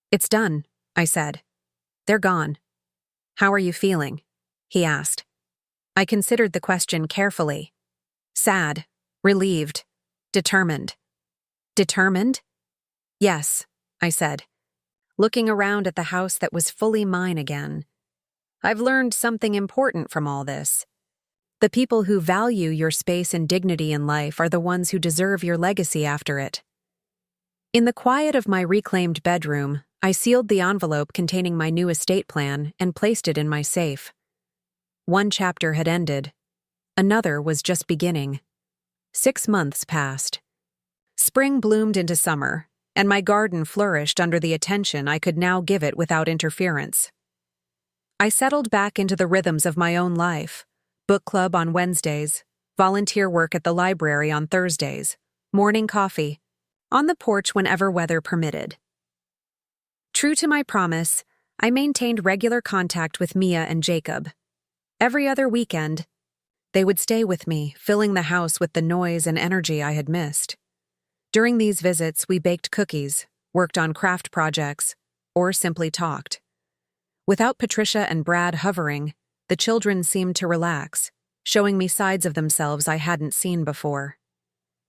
"It's done," I said. "They're gone." "How are you feeling?" he asked. I considered the question carefully. Sad, relieved, determined. Determined? "Yes," I said, looking around at the house that was fully mine again. "I've learned something important from all this. The people who value your space and dignity in life are the ones who deserve your legacy after it." In the quiet of my reclaimed bedroom, I sealed the envelope containing my new estate plan and placed it in my safe. One chapter had ended. Another was just beginning. 6 months passed. Spring bloomed into summer, and my garden flourished under the attention I could now give it without interference. I settled back into the rhythms of my own life: book club on Wednesdays, volunteer work at the library on Thursdays, morning coffee, on the porch whenever weather permitted. True to my promise, I maintained regular contact with Mia and Jacob. Every other weekend, they would stay with me, filling the house with the noise and energy I had missed. During these visits, we baked cookies, worked on craft projects, or simply talked. Without Patricia and Brad hovering, the children seemed to relax, showing me sides of themselves I hadn't seen before.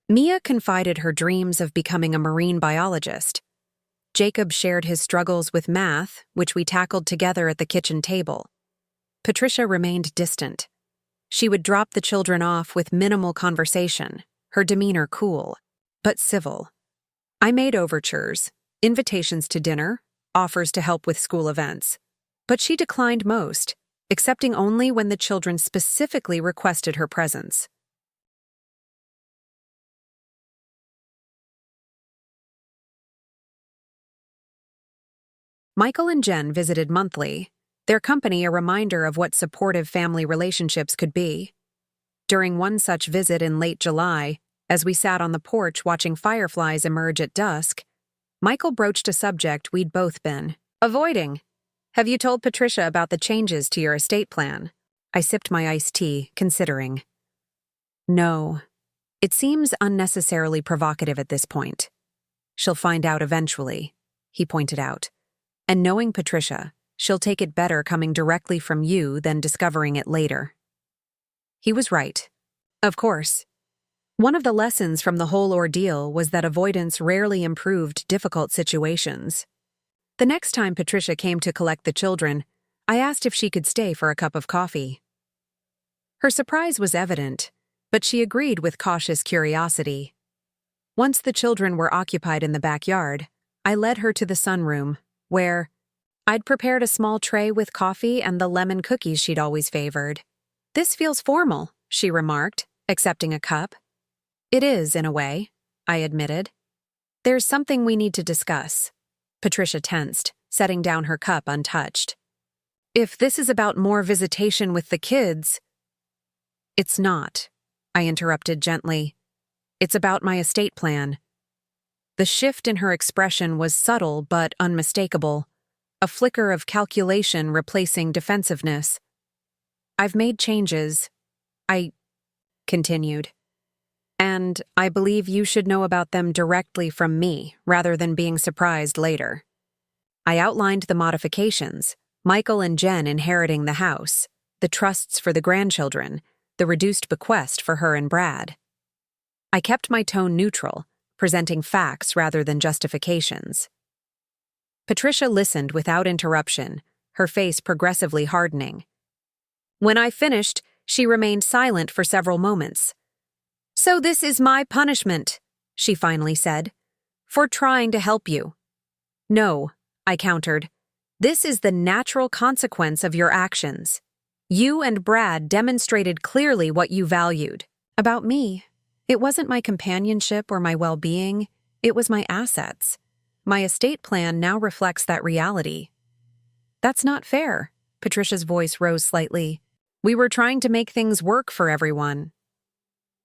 Mia confided her dreams of becoming a marine biologist. Jacob shared his struggles with math, which we tackled together at the kitchen table. Patricia remained distant. She would drop the children off with minimal conversation, her demeanor cool, but civil. I made overtures, invitations to dinner, offers to help with school events, but she declined most, accepting only when the children specifically requested her presence. Michael and Jen visited monthly, their company a reminder of what supportive family relationships could be. During one such visit in late July, as we sat on the porch watching fireflies emerge at dusk, Michael broached a subject we'd both been avoiding. "Have you told Patricia about the changes to your estate plan?" I sipped my iced tea, considering. "No. It seems unnecessarily provocative at this point. She'll find out eventually," he pointed out. "And knowing Patricia, she'll take it better coming directly from you than discovering it later." He was right. Of course. One of the lessons from the whole ordeal was that avoidance rarely improved difficult situations. The next time Patricia came to collect the children, I asked if she could stay for a cup of coffee. Her surprise was evident, but she agreed with cautious curiosity. Once the children were occupied in the backyard, I led her to the sunroom, where I'd prepared a small tray with coffee and the lemon cookies she'd always favored. "This feels formal," she remarked, accepting a cup. "It is, in a way," I admitted. "There's something we need to discuss." Patricia tensed, setting down her cup untouched. "If this is about more visitation with the kids—" "It's not," I interrupted gently. "It's about my estate plan." The shift in her expression was subtle but unmistakable, a flicker of calculation replacing defensiveness. "I've made changes," I continued, "and I believe you should know about them directly from me rather than being surprised later." I outlined the modifications: Michael and Jen inheriting the house, the trusts for the grandchildren, the reduced bequest for her and Brad. I kept my tone neutral, presenting facts rather than justifications. Patricia listened without interruption, her face progressively hardening. When I finished, she remained silent for several moments. "So this is my punishment," she finally said, "for trying to help you." "No," I countered. "This is the natural consequence of your actions. You and Brad demonstrated clearly what you valued. About me, it wasn't my companionship or my well-being, it was my assets. My estate plan now reflects that reality." "That's not fair." Patricia's voice rose slightly. "We were trying to make things work for everyone."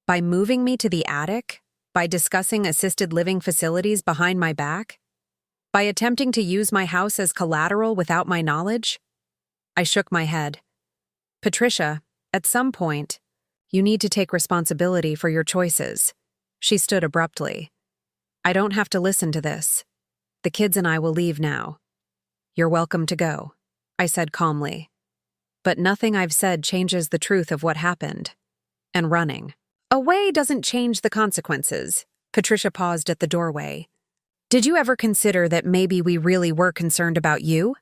"By moving me to the attic? By discussing assisted living facilities behind my back? By attempting to use my house as collateral without my knowledge?" I shook my head. "Patricia, at some point, you need to take responsibility for your choices." She stood abruptly. "I don't have to listen to this. The kids and I will leave now." "You're welcome to go," I said calmly. "But nothing I've said changes the truth of what happened." And running away doesn't change the consequences. Patricia paused at the doorway. "Did you ever consider that maybe we really were concerned about you?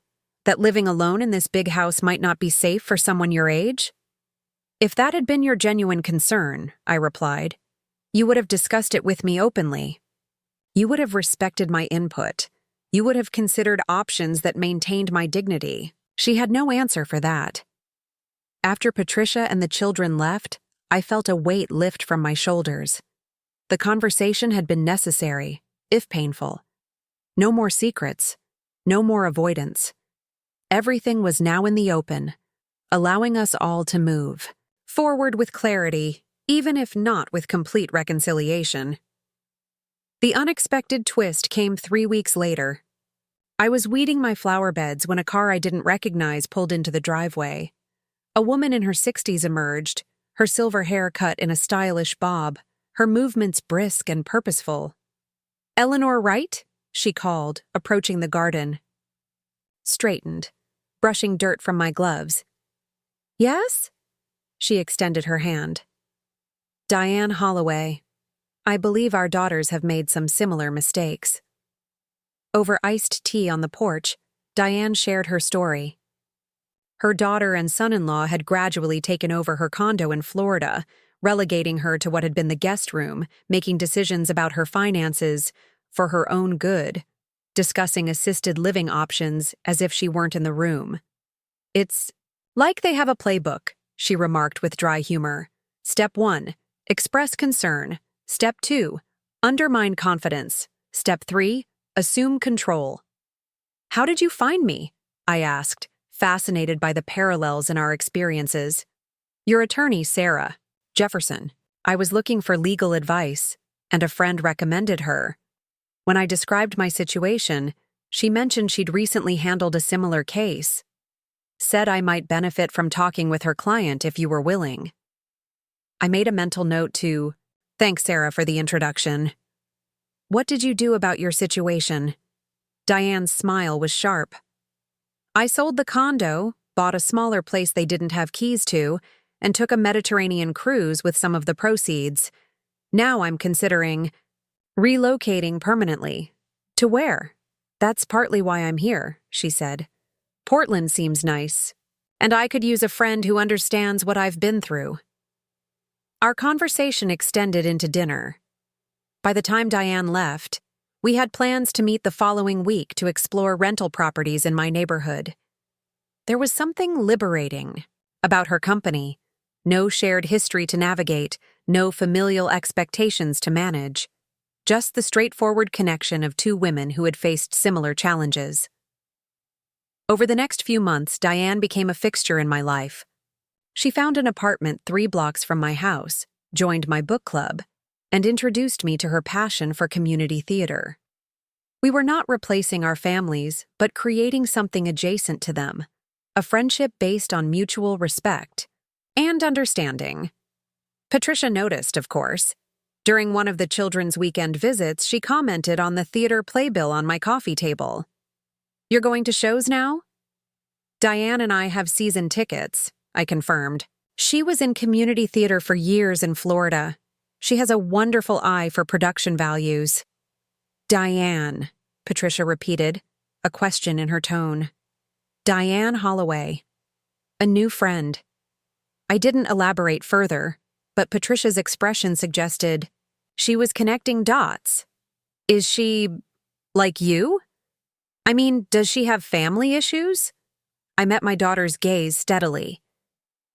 That living alone in this big house might not be safe for someone your age?" "If that had been your genuine concern," I replied, "you would have discussed it with me openly. You would have respected my input. You would have considered options that maintained my dignity." She had no answer for that. After Patricia and the children left, I felt a weight lift from my shoulders. The conversation had been necessary, if painful. No more secrets, no more avoidance. Everything was now in the open, allowing us all to move forward with clarity, even if not with complete reconciliation. The unexpected twist came 3 weeks later. I was weeding my flower beds when a car I didn't recognize pulled into the driveway. A woman in her 60s emerged, her silver hair cut in a stylish bob, her movements brisk and purposeful. "Eleanor Wright?" she called, approaching the garden. Straightened, brushing dirt from my gloves. "Yes?" She extended her hand. "Diane Holloway. I believe our daughters have made some similar mistakes." Over iced tea on the porch, Diane shared her story. Her daughter and son-in-law had gradually taken over her condo in Florida, relegating her to what had been the guest room, making decisions about her finances for her own good, discussing assisted living options as if she weren't in the room. "It's like they have a playbook," she remarked with dry humor. "Step 1, express concern. Step 2, undermine confidence. Step 3, assume control." "How did you find me?" I asked, fascinated by the parallels in our experiences. "Your attorney, Sarah Jefferson. I was looking for legal advice, and a friend recommended her. When I described my situation, she mentioned she'd recently handled a similar case. Said I might benefit from talking with her client if you were willing." I made a mental note to, "Thanks, Sarah, for the introduction." "What did you do about your situation?" Diane's smile was sharp. "I sold the condo, bought a smaller place they didn't have keys to, and took a Mediterranean cruise with some of the proceeds. Now I'm considering relocating permanently." "To where?" "That's partly why I'm here," she said. "Portland seems nice, and I could use a friend who understands what I've been through." Our conversation extended into dinner. By the time Diane left, we had plans to meet the following week to explore rental properties in my neighborhood. There was something liberating about her company. No shared history to navigate, no familial expectations to manage. Just the straightforward connection of two women who had faced similar challenges. Over the next few months, Diane became a fixture in my life. She found an apartment 3 blocks from my house, joined my book club, and introduced me to her passion for community theater. We were not replacing our families, but creating something adjacent to them, a friendship based on mutual respect and understanding. Patricia noticed, of course. During one of the children's weekend visits, she commented on the theater playbill on my coffee table. "You're going to shows now?" "Diane and I have season tickets," I confirmed. She was in community theater for years in Florida. She has a wonderful eye for production values. Diane, Patricia repeated, a question in her tone. Diane Holloway. A new friend. I didn't elaborate further, but Patricia's expression suggested she was connecting dots. Is she like you? I mean, does she have family issues? I met my daughter's gaze steadily.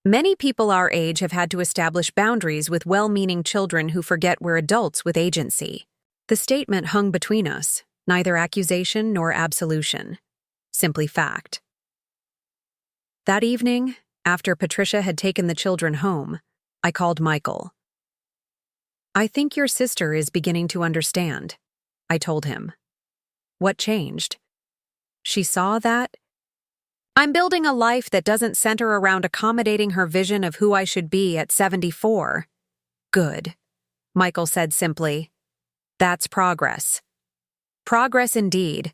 Many people our age have had to establish boundaries with well-meaning children who forget we're adults with agency. The statement hung between us, neither accusation nor absolution. Simply fact. That evening, after Patricia had taken the children home, I called Michael. I think your sister is beginning to understand, I told him. What changed? She saw that I'm building a life that doesn't center around accommodating her vision of who I should be at 74. Good, Michael said simply. That's progress. Progress indeed,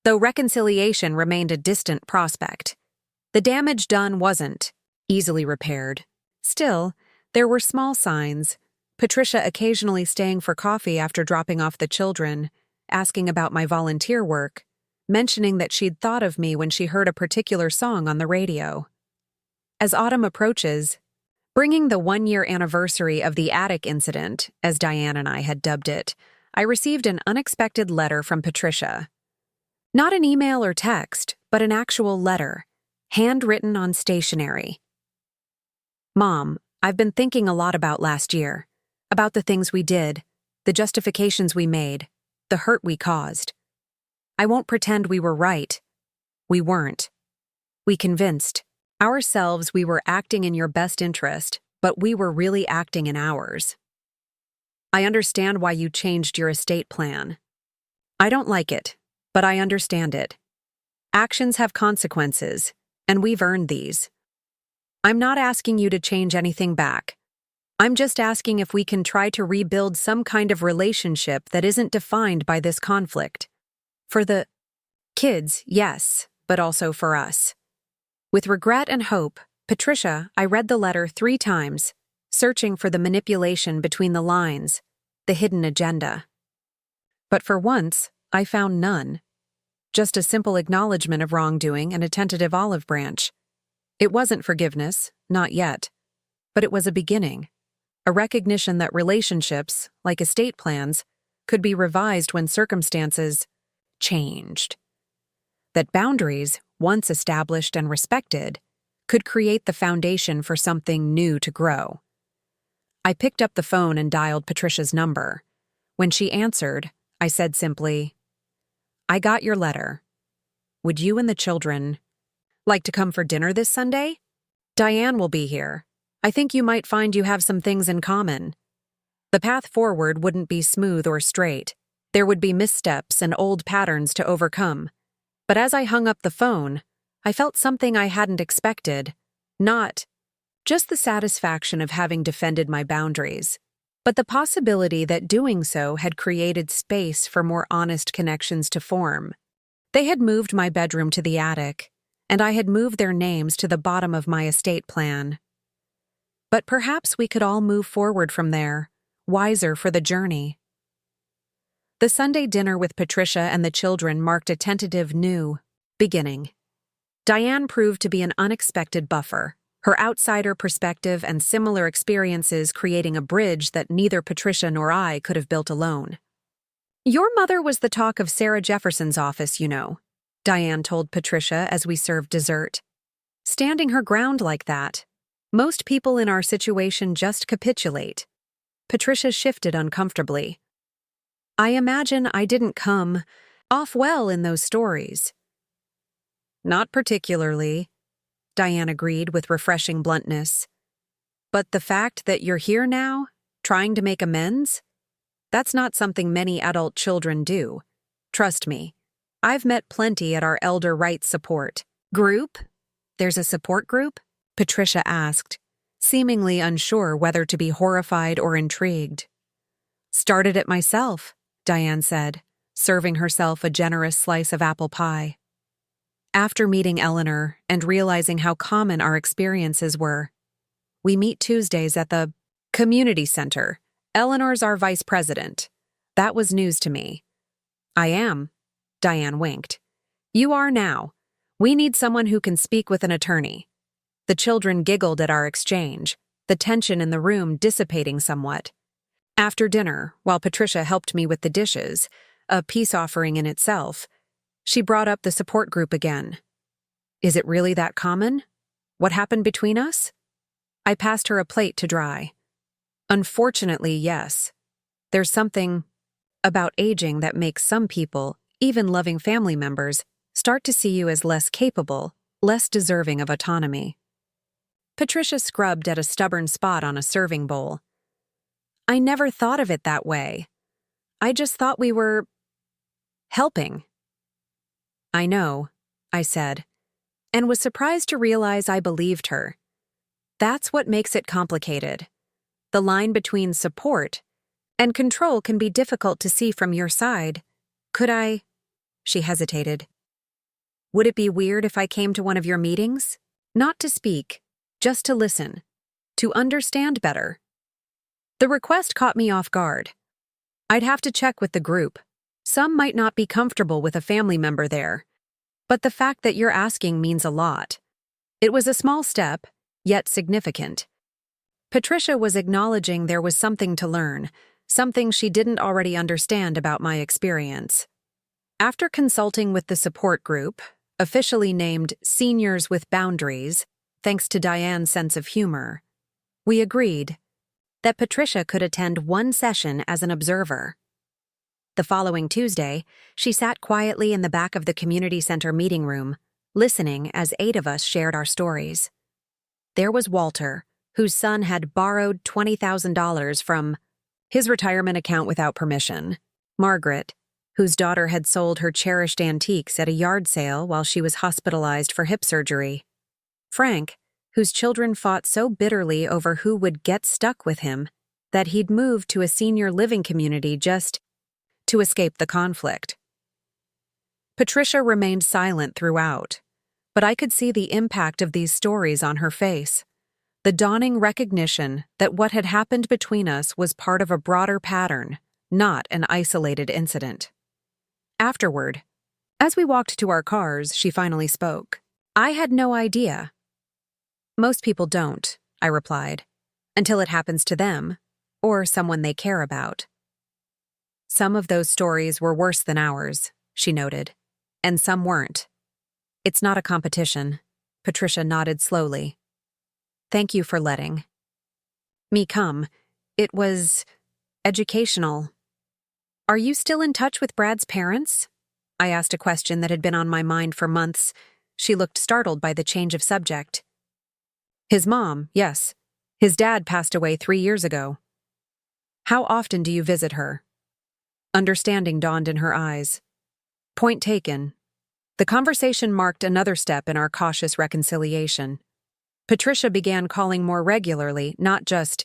though reconciliation remained a distant prospect. The damage done wasn't easily repaired. Still, there were small signs. Patricia occasionally staying for coffee after dropping off the children, asking about my volunteer work, mentioning that she'd thought of me when she heard a particular song on the radio. As autumn approaches, bringing the one-year anniversary of the attic incident, as Diane and I had dubbed it, I received an unexpected letter from Patricia. Not an email or text, but an actual letter, handwritten on stationery. Mom, I've been thinking a lot about last year, about the things we did, the justifications we made, the hurt we caused. I won't pretend we were right. We weren't. We convinced ourselves we were acting in your best interest, but we were really acting in ours. I understand why you changed your estate plan. I don't like it, but I understand it. Actions have consequences, and we've earned these. I'm not asking you to change anything back. I'm just asking if we can try to rebuild some kind of relationship that isn't defined by this conflict. For the kids, yes, but also for us. With regret and hope, Patricia, I read the letter 3 times, searching for the manipulation between the lines, the hidden agenda. But for once, I found none. Just a simple acknowledgement of wrongdoing and a tentative olive branch. It wasn't forgiveness, not yet. But it was a beginning. A recognition that relationships, like estate plans, could be revised when circumstances changed. That boundaries, once established and respected, could create the foundation for something new to grow. I picked up the phone and dialed Patricia's number. When she answered, I said simply, I got your letter. Would you and the children like to come for dinner this Sunday? Diane will be here. I think you might find you have some things in common. The path forward wouldn't be smooth or straight. There would be missteps and old patterns to overcome. But as I hung up the phone, I felt something I hadn't expected. Not just the satisfaction of having defended my boundaries, but the possibility that doing so had created space for more honest connections to form. They had moved my bedroom to the attic, and I had moved their names to the bottom of my estate plan. But perhaps we could all move forward from there, wiser for the journey. The Sunday dinner with Patricia and the children marked a tentative new beginning. Diane proved to be an unexpected buffer, her outsider perspective and similar experiences creating a bridge that neither Patricia nor I could have built alone. Your mother was the talk of Sarah Jefferson's office, you know, Diane told Patricia as we served dessert. Standing her ground like that. Most people in our situation just capitulate. Patricia shifted uncomfortably. I imagine I didn't come off well in those stories. Not particularly, Diane agreed with refreshing bluntness. But the fact that you're here now, trying to make amends? That's not something many adult children do. Trust me, I've met plenty at our elder rights support group. There's a support group? Patricia asked, seemingly unsure whether to be horrified or intrigued. Started it myself, Diane said, serving herself a generous slice of apple pie. After meeting Eleanor and realizing how common our experiences were, we meet Tuesdays at the community center, Eleanor's our vice president. That was news to me. I am. Diane winked. You are now. We need someone who can speak with an attorney. The children giggled at our exchange, the tension in the room dissipating somewhat. After dinner, while Patricia helped me with the dishes, a peace offering in itself, she brought up the support group again. Is it really that common? What happened between us? I passed her a plate to dry. Unfortunately, yes. There's something about aging that makes some people, even loving family members, start to see you as less capable, less deserving of autonomy. Patricia scrubbed at a stubborn spot on a serving bowl. I never thought of it that way. I just thought we were helping. I know, I said, and was surprised to realize I believed her. That's what makes it complicated. The line between support and control can be difficult to see from your side. Could I? She hesitated. Would it be weird if I came to one of your meetings? Not to speak, just to listen, to understand better. The request caught me off guard. I'd have to check with the group. Some might not be comfortable with a family member there, but the fact that you're asking means a lot. It was a small step, yet significant. Patricia was acknowledging there was something to learn, something she didn't already understand about my experience. After consulting with the support group, officially named Seniors with Boundaries, thanks to Diane's sense of humor, we agreed that Patricia could attend one session as an observer. The following Tuesday, she sat quietly in the back of the community center meeting room, listening as 8 of us shared our stories. There was Walter, whose son had borrowed $20,000 from his retirement account without permission. Margaret, whose daughter had sold her cherished antiques at a yard sale while she was hospitalized for hip surgery. Frank, whose children fought so bitterly over who would get stuck with him that he'd moved to a senior living community just to escape the conflict. Patricia remained silent throughout, but I could see the impact of these stories on her face, the dawning recognition that what had happened between us was part of a broader pattern, not an isolated incident. Afterward, as we walked to our cars, she finally spoke. I had no idea. Most people don't, I replied, until it happens to them, or someone they care about. Some of those stories were worse than ours, she noted, and some weren't. It's not a competition. Patricia nodded slowly. Thank you for letting me come. It was educational. Are you still in touch with Brad's parents? I asked a question that had been on my mind for months. She looked startled by the change of subject. His mom, yes. His dad passed away 3 years ago. How often do you visit her? Understanding dawned in her eyes. Point taken. The conversation marked another step in our cautious reconciliation. Patricia began calling more regularly, not just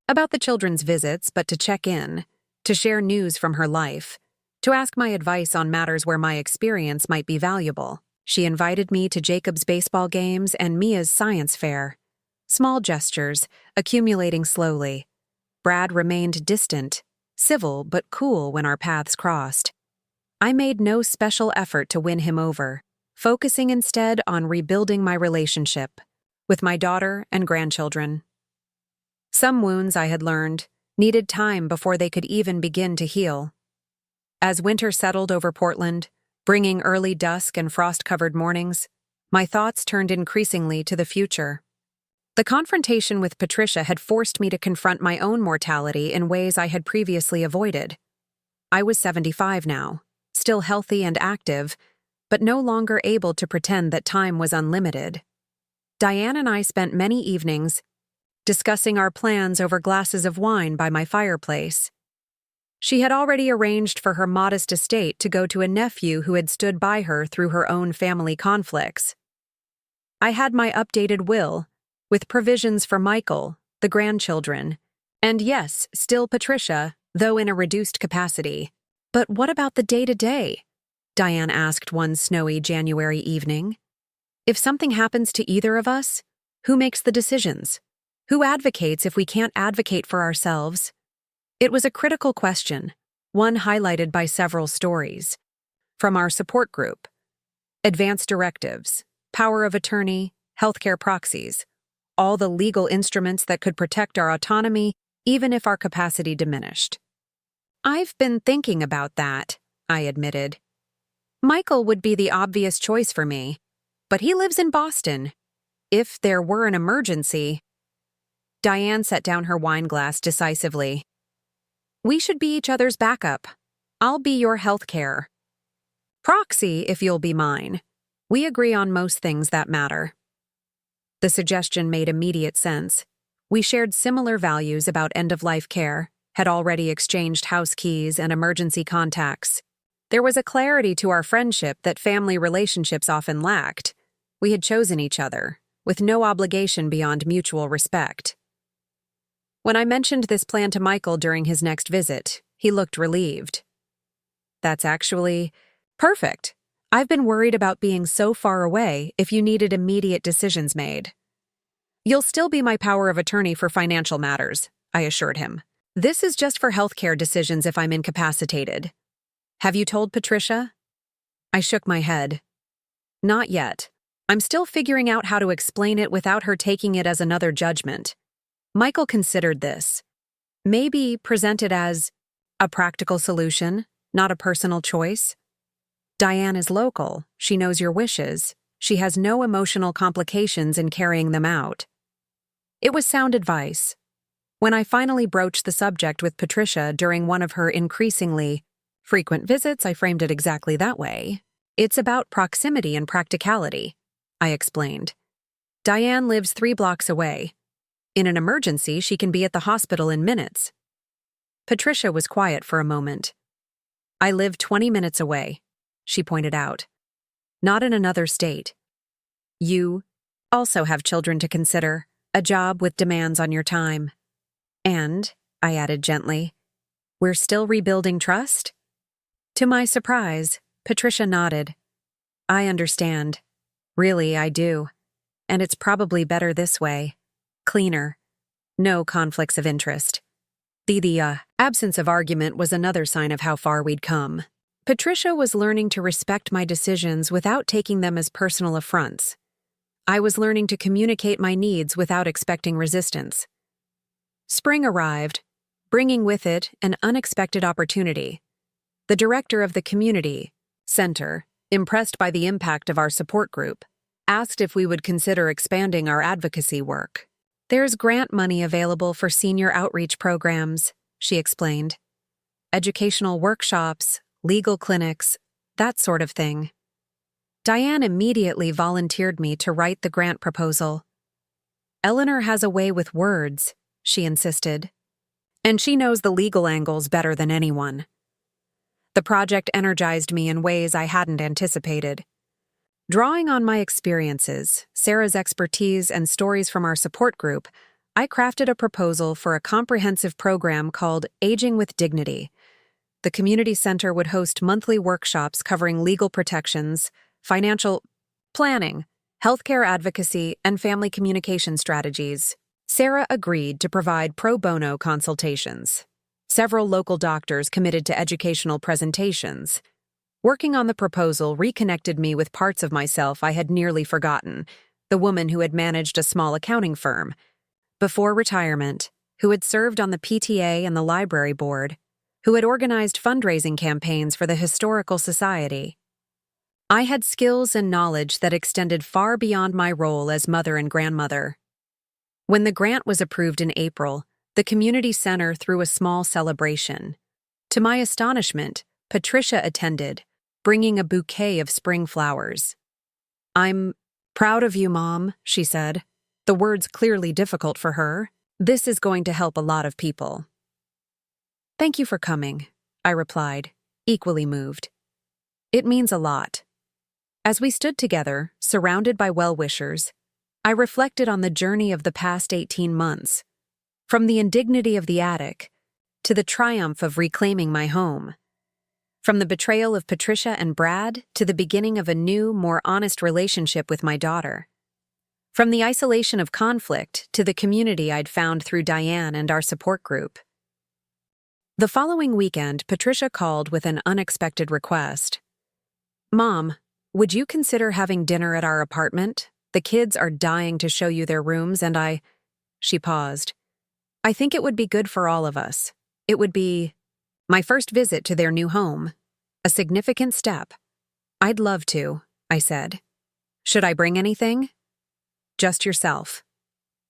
about the children's visits, but to check in, to share news from her life, to ask my advice on matters where my experience might be valuable. She invited me to Jacob's baseball games and Mia's science fair. Small gestures, accumulating slowly. Brad remained distant, civil but cool when our paths crossed. I made no special effort to win him over, focusing instead on rebuilding my relationship with my daughter and grandchildren. Some wounds, I had learned, needed time before they could even begin to heal. As winter settled over Portland, bringing early dusk and frost-covered mornings, my thoughts turned increasingly to the future. The confrontation with Patricia had forced me to confront my own mortality in ways I had previously avoided. I was 75 now, still healthy and active, but no longer able to pretend that time was unlimited. Diane and I spent many evenings discussing our plans over glasses of wine by my fireplace. She had already arranged for her modest estate to go to a nephew who had stood by her through her own family conflicts. I had my updated will, with provisions for Michael, the grandchildren, and yes, still Patricia, though in a reduced capacity. But what about the day-to-day? Diane asked one snowy January evening. If something happens to either of us, who makes the decisions? Who advocates if we can't advocate for ourselves? It was a critical question, one highlighted by several stories. From our support group: advance directives, power of attorney, healthcare proxies, all the legal instruments that could protect our autonomy even if our capacity diminished. I've been thinking about that, I admitted. Michael would be the obvious choice for me, but he lives in Boston. If there were an emergency— Diane set down her wine glass decisively. We should be each other's backup. I'll be your healthcare proxy if you'll be mine. We agree on most things that matter. The suggestion made immediate sense. We shared similar values about end-of-life care, had already exchanged house keys and emergency contacts. There was a clarity to our friendship that family relationships often lacked. We had chosen each other, with no obligation beyond mutual respect. When I mentioned this plan to Michael during his next visit, he looked relieved. That's actually perfect. I've been worried about being so far away if you needed immediate decisions made. You'll still be my power of attorney for financial matters, I assured him. This is just for healthcare decisions if I'm incapacitated. Have you told Patricia? I shook my head. Not yet. I'm still figuring out how to explain it without her taking it as another judgment. Michael considered this. Maybe present it as a practical solution, not a personal choice. Diane is local. She knows your wishes. She has no emotional complications in carrying them out. It was sound advice. When I finally broached the subject with Patricia during one of her increasingly frequent visits, I framed it exactly that way. It's about proximity and practicality, I explained. Diane lives 3 blocks away. In an emergency, she can be at the hospital in minutes. Patricia was quiet for a moment. I live 20 minutes away, she pointed out. Not in another state. You also have children to consider, a job with demands on your time. And, I added gently, we're still rebuilding trust? To my surprise, Patricia nodded. I understand. Really, I do. And it's probably better this way. Cleaner. No conflicts of interest. The absence of argument was another sign of how far we'd come. Patricia was learning to respect my decisions without taking them as personal affronts. I was learning to communicate my needs without expecting resistance. Spring arrived, bringing with it an unexpected opportunity. The director of the community center, impressed by the impact of our support group, asked if we would consider expanding our advocacy work. There's grant money available for senior outreach programs, she explained. Educational workshops, legal clinics, that sort of thing. Diane immediately volunteered me to write the grant proposal. Eleanor has a way with words, she insisted. And she knows the legal angles better than anyone. The project energized me in ways I hadn't anticipated. Drawing on my experiences, Sarah's expertise, and stories from our support group, I crafted a proposal for a comprehensive program called Aging with Dignity. The community center would host monthly workshops covering legal protections, financial planning, healthcare advocacy, and family communication strategies. Sarah agreed to provide pro bono consultations. Several local doctors committed to educational presentations. Working on the proposal reconnected me with parts of myself I had nearly forgotten, the woman who had managed a small accounting firm. Before retirement, who had served on the PTA and the library board, who had organized fundraising campaigns for the Historical Society. I had skills and knowledge that extended far beyond my role as mother and grandmother. When the grant was approved in April, the community center threw a small celebration. To my astonishment, Patricia attended, bringing a bouquet of spring flowers. I'm proud of you, Mom, she said, the words clearly difficult for her. This is going to help a lot of people. Thank you for coming, I replied, equally moved. It means a lot. As we stood together, surrounded by well-wishers, I reflected on the journey of the past 18 months, from the indignity of the attic to the triumph of reclaiming my home. From the betrayal of Patricia and Brad to the beginning of a new, more honest relationship with my daughter. From the isolation of conflict to the community I'd found through Diane and our support group. The following weekend, Patricia called with an unexpected request. "Mom, would you consider having dinner at our apartment? The kids are dying to show you their rooms, and She paused. "I think it would be good for all of us. It would be my first visit to their new home. A significant step." "I'd love to," I said. "Should I bring anything?" "Just yourself.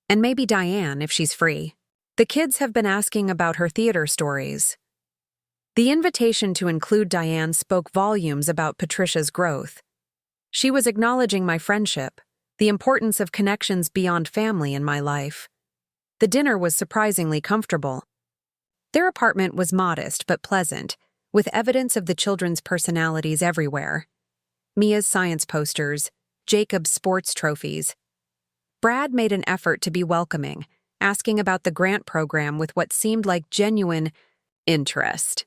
And maybe Diane, if she's free. The kids have been asking about her theater stories." The invitation to include Diane spoke volumes about Patricia's growth. She was acknowledging my friendship, the importance of connections beyond family in my life. The dinner was surprisingly comfortable. Their apartment was modest but pleasant, with evidence of the children's personalities everywhere. Mia's science posters, Jacob's sports trophies. Brad made an effort to be welcoming, asking about the grant program with what seemed like genuine interest.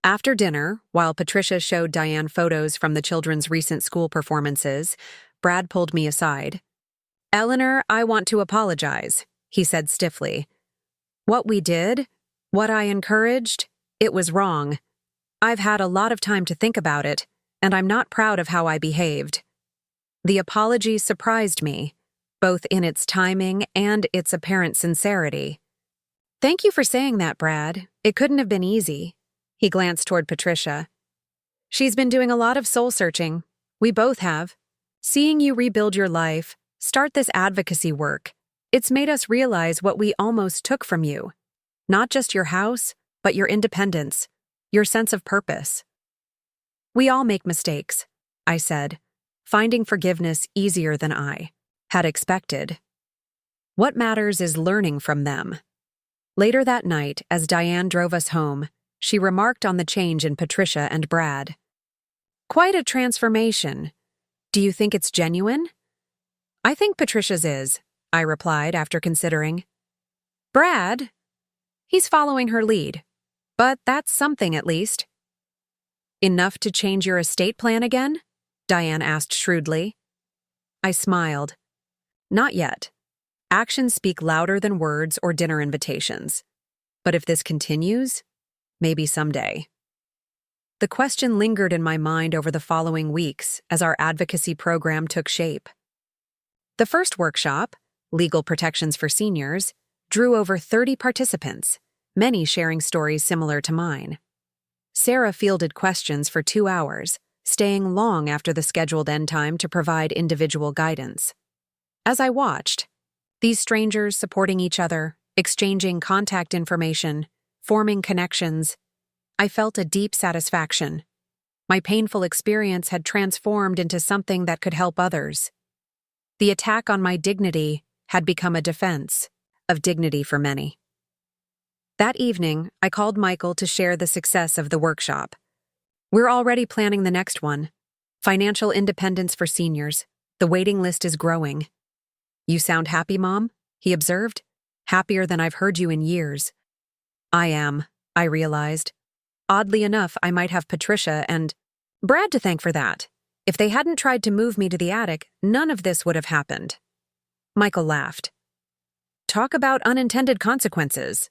After dinner, while Patricia showed Diane photos from the children's recent school performances, Brad pulled me aside. "Eleanor, I want to apologize," he said stiffly. "What we did, what I encouraged, it was wrong. I've had a lot of time to think about it, and I'm not proud of how I behaved." The apology surprised me, both in its timing and its apparent sincerity. "Thank you for saying that, Brad. It couldn't have been easy." He glanced toward Patricia. "She's been doing a lot of soul-searching. We both have. Seeing you rebuild your life, start this advocacy work, it's made us realize what we almost took from you. Not just your house, but your independence, your sense of purpose." "We all make mistakes," I said, finding forgiveness easier than I had expected. What matters is learning from them. Later that night, as Diane drove us home, she remarked on the change in Patricia and Brad. "Quite a transformation. Do you think it's genuine?" "I think Patricia's is," I replied after considering. "Brad? He's following her lead. But that's something at least." "Enough to change your estate plan again?" Diane asked shrewdly. I smiled. "Not yet. Actions speak louder than words or dinner invitations. But if this continues, maybe someday." The question lingered in my mind over the following weeks as our advocacy program took shape. The first workshop, Legal Protections for Seniors, drew over 30 participants, many sharing stories similar to mine. Sarah fielded questions for 2 hours, staying long after the scheduled end time to provide individual guidance. As I watched, these strangers supporting each other, exchanging contact information, forming connections, I felt a deep satisfaction. My painful experience had transformed into something that could help others. The attack on my dignity had become a defense of dignity for many. That evening, I called Michael to share the success of the workshop. "We're already planning the next one. Financial independence for seniors. The waiting list is growing." "You sound happy, Mom," he observed. "Happier than I've heard you in years." "I am," I realized. Oddly enough, I might have Patricia and Brad to thank for that. If they hadn't tried to move me to the attic, none of this would have happened. Michael laughed. "Talk about unintended consequences."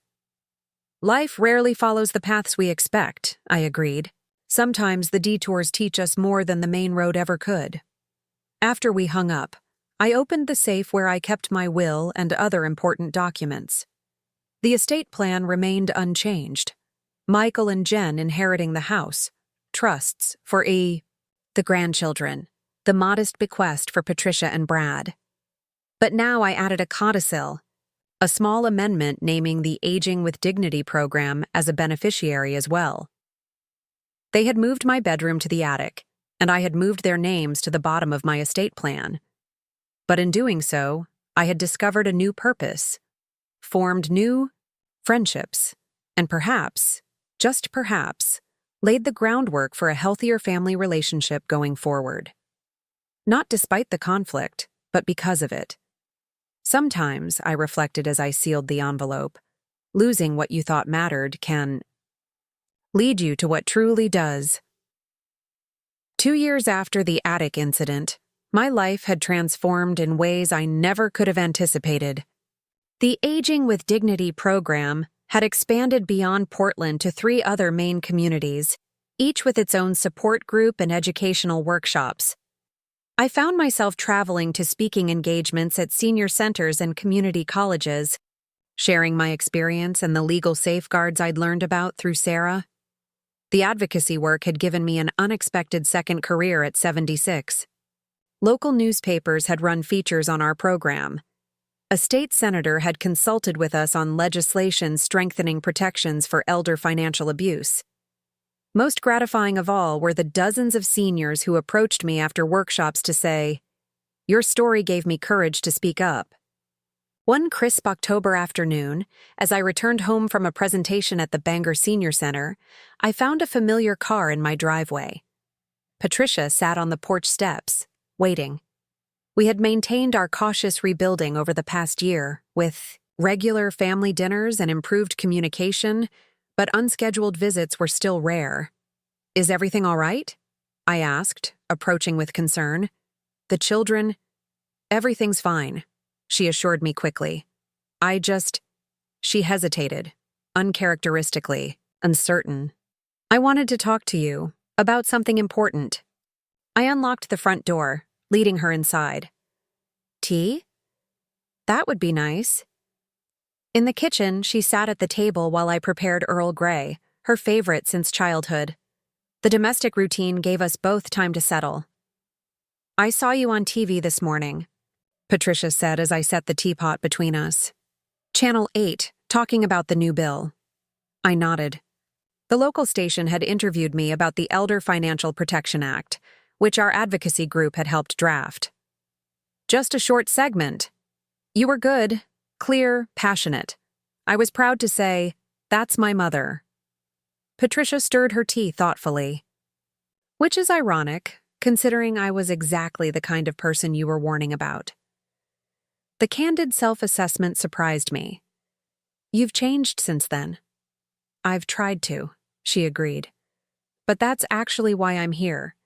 "Life rarely follows the paths we expect," I agreed. "Sometimes the detours teach us more than the main road ever could." After we hung up, I opened the safe where I kept my will and other important documents. The estate plan remained unchanged. Michael and Jen inheriting the house, trusts for the grandchildren, the modest bequest for Patricia and Brad. But now I added a codicil, a small amendment naming the Aging with Dignity program as a beneficiary as well. They had moved my bedroom to the attic, and I had moved their names to the bottom of my estate plan. But in doing so, I had discovered a new purpose, formed new friendships, and perhaps, just perhaps, laid the groundwork for a healthier family relationship going forward. Not despite the conflict, but because of it. Sometimes, I reflected as I sealed the envelope, losing what you thought mattered can lead you to what truly does. 2 years after the attic incident, my life had transformed in ways I never could have anticipated. The Aging with Dignity program had expanded beyond Portland to 3 other main communities, each with its own support group and educational workshops. I found myself traveling to speaking engagements at senior centers and community colleges, sharing my experience and the legal safeguards I'd learned about through Sarah. The advocacy work had given me an unexpected second career at 76. Local newspapers had run features on our program. A state senator had consulted with us on legislation strengthening protections for elder financial abuse. Most gratifying of all were the dozens of seniors who approached me after workshops to say, "Your story gave me courage to speak up." One crisp October afternoon, as I returned home from a presentation at the Bangor Senior Center, I found a familiar car in my driveway. Patricia sat on the porch steps, waiting. We had maintained our cautious rebuilding over the past year, with regular family dinners and improved communication, but unscheduled visits were still rare. "Is everything all right?" I asked, approaching with concern. "The children?" "Everything's fine," she assured me quickly. She hesitated, uncharacteristically, uncertain. "I wanted to talk to you about something important." I unlocked the front door, leading her inside. "Tea? That would be nice." In the kitchen, she sat at the table while I prepared Earl Grey, her favorite since childhood. The domestic routine gave us both time to settle. "I saw you on TV this morning," Patricia said as I set the teapot between us. "Channel 8, talking about the new bill." I nodded. The local station had interviewed me about the Elder Financial Protection Act, which our advocacy group had helped draft. "Just a short segment. You were good, clear, passionate. I was proud to say, 'That's my mother.'" Patricia stirred her tea thoughtfully. "Which is ironic, considering I was exactly the kind of person you were warning about." The candid self-assessment surprised me. "You've changed since then." "I've tried to," she agreed. "But that's actually why I'm here.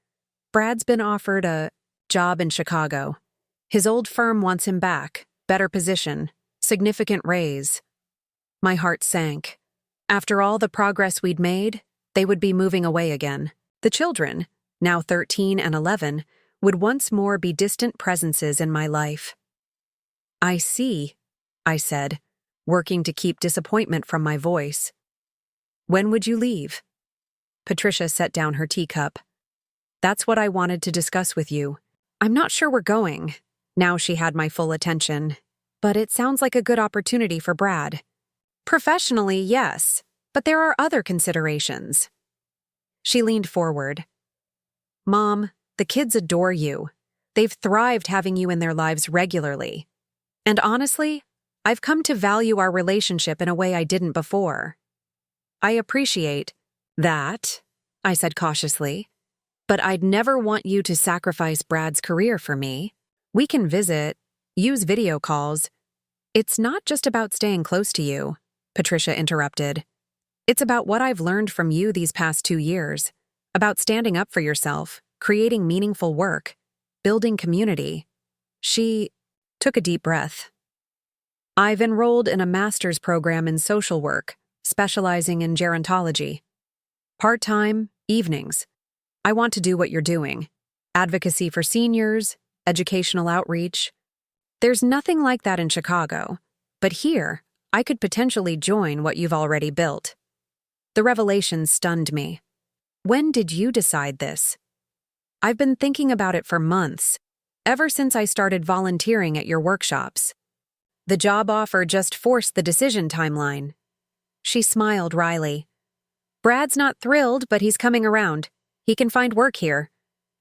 Brad's been offered a job in Chicago. His old firm wants him back, better position, significant raise." My heart sank. After all the progress we'd made, they would be moving away again. The children, now 13 and 11, would once more be distant presences in my life. "I see," I said, working to keep disappointment from my voice. "When would you leave?" Patricia set down her teacup. "That's what I wanted to discuss with you. I'm not sure we're going." Now she had my full attention. "But it sounds like a good opportunity for Brad." "Professionally, yes, but there are other considerations." She leaned forward. "Mom, the kids adore you. They've thrived having you in their lives regularly. And honestly, I've come to value our relationship in a way I didn't before." "I appreciate that," I said cautiously. "But I'd never want you to sacrifice Brad's career for me. We can visit, use video calls." "It's not just about staying close to you," Patricia interrupted. "It's about what I've learned from you these past 2 years, about standing up for yourself, creating meaningful work, building community." She took a deep breath. "I've enrolled in a master's program in social work, specializing in gerontology. Part-time, evenings. I want to do what you're doing. Advocacy for seniors, educational outreach. There's nothing like that in Chicago, but here, I could potentially join what you've already built." The revelation stunned me. "When did you decide this?" "I've been thinking about it for months, ever since I started volunteering at your workshops. The job offer just forced the decision timeline." She smiled wryly. "Brad's not thrilled, but he's coming around. He can find work here.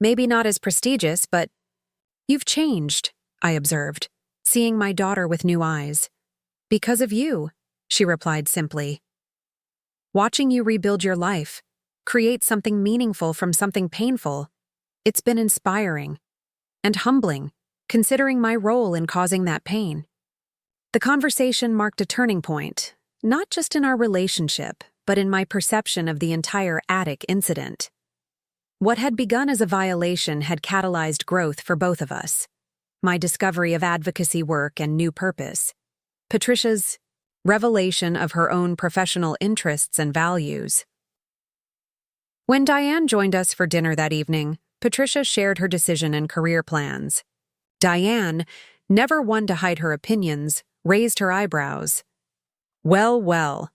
Maybe not as prestigious, but—" "You've changed," I observed, seeing my daughter with new eyes. "Because of you," she replied simply. "Watching you rebuild your life, create something meaningful from something painful, it's been inspiring and humbling, considering my role in causing that pain." The conversation marked a turning point, not just in our relationship, but in my perception of the entire attic incident. What had begun as a violation had catalyzed growth for both of us. My discovery of advocacy work and new purpose. Patricia's revelation of her own professional interests and values. When Diane joined us for dinner that evening, Patricia shared her decision and career plans. Diane, never one to hide her opinions, raised her eyebrows. Well, well,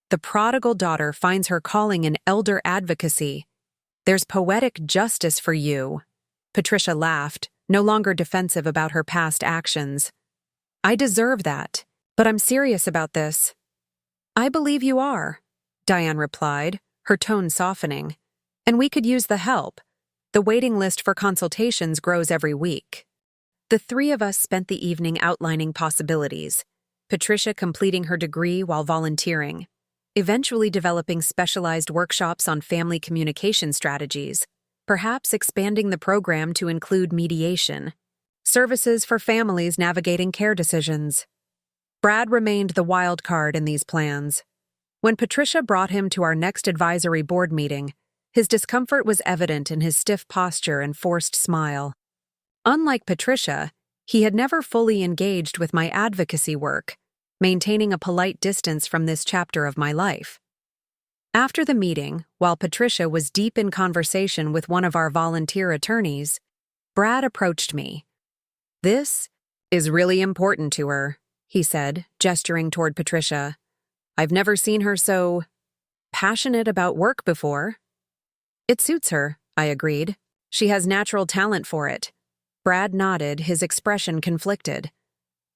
the prodigal daughter finds her calling in elder advocacy. There's poetic justice for you. Patricia laughed, no longer defensive about her past actions. I deserve that, but I'm serious about this. I believe you are, Diane replied, her tone softening. And we could use the help. The waiting list for consultations grows every week. The three of us spent the evening outlining possibilities, Patricia completing her degree while volunteering, eventually developing specialized workshops on family communication strategies, perhaps expanding the program to include mediation, services for families navigating care decisions. Brad remained the wild card in these plans. When Patricia brought him to our next advisory board meeting, his discomfort was evident in his stiff posture and forced smile. Unlike Patricia, he had never fully engaged with my advocacy work, maintaining a polite distance from this chapter of my life. After the meeting, while Patricia was deep in conversation with one of our volunteer attorneys, Brad approached me. "This is really important to her," he said, gesturing toward Patricia. "I've never seen her so passionate about work before." "It suits her," I agreed. "She has natural talent for it." Brad nodded, his expression conflicted.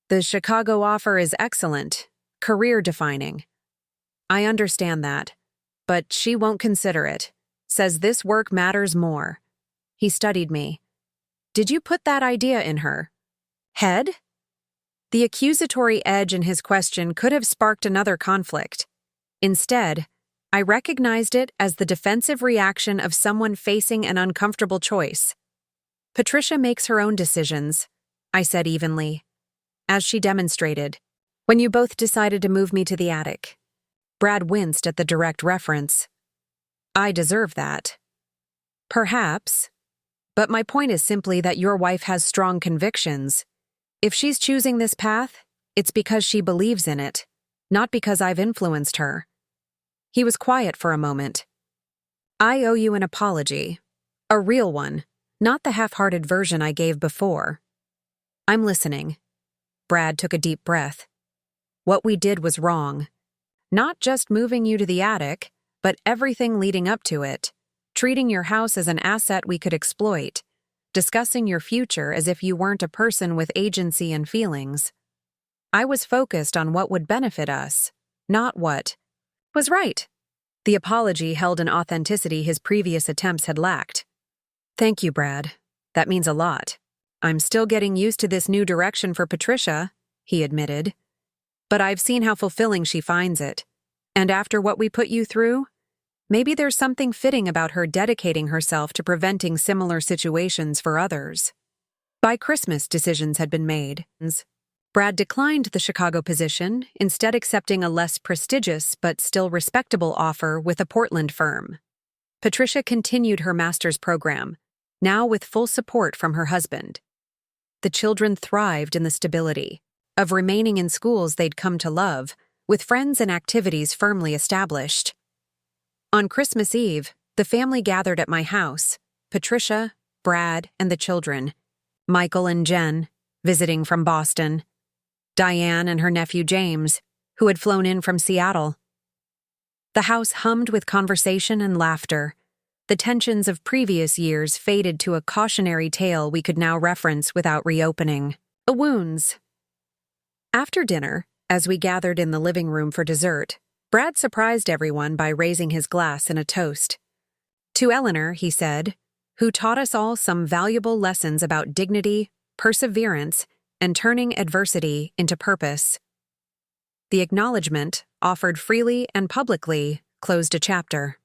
"The Chicago offer is excellent, career-defining." "I understand that, but she won't consider it. Says this work matters more." He studied me. "Did you put that idea in her head?" The accusatory edge in his question could have sparked another conflict. Instead, I recognized it as the defensive reaction of someone facing an uncomfortable choice. "Patricia makes her own decisions," I said evenly, as she demonstrated, "when you both decided to move me to the attic." Brad winced at the direct reference. "I deserve that." "Perhaps. But my point is simply that your wife has strong convictions. If she's choosing this path, it's because she believes in it, not because I've influenced her." He was quiet for a moment. "I owe you an apology. A real one, not the half-hearted version I gave before." "I'm listening." Brad took a deep breath. "What we did was wrong. Not just moving you to the attic, but everything leading up to it. Treating your house as an asset we could exploit. Discussing your future as if you weren't a person with agency and feelings. I was focused on what would benefit us, not what was right." The apology held an authenticity his previous attempts had lacked. "Thank you, Brad. That means a lot. I'm still getting used to this new direction for Patricia," he admitted. "But I've seen how fulfilling she finds it. And after what we put you through, maybe there's something fitting about her dedicating herself to preventing similar situations for others." By Christmas, decisions had been made. Brad declined the Chicago position, instead accepting a less prestigious but still respectable offer with a Portland firm. Patricia continued her master's program, now with full support from her husband. The children thrived in the stability of remaining in schools they'd come to love, with friends and activities firmly established. On Christmas Eve, the family gathered at my house, Patricia, Brad, and the children, Michael and Jen, visiting from Boston, Diane and her nephew James, who had flown in from Seattle. The house hummed with conversation and laughter. The tensions of previous years faded to a cautionary tale we could now reference without reopening. The wounds. After dinner, as we gathered in the living room for dessert, Brad surprised everyone by raising his glass in a toast. "To Eleanor," he said, "who taught us all some valuable lessons about dignity, perseverance, and turning adversity into purpose." The acknowledgement, offered freely and publicly, closed a chapter.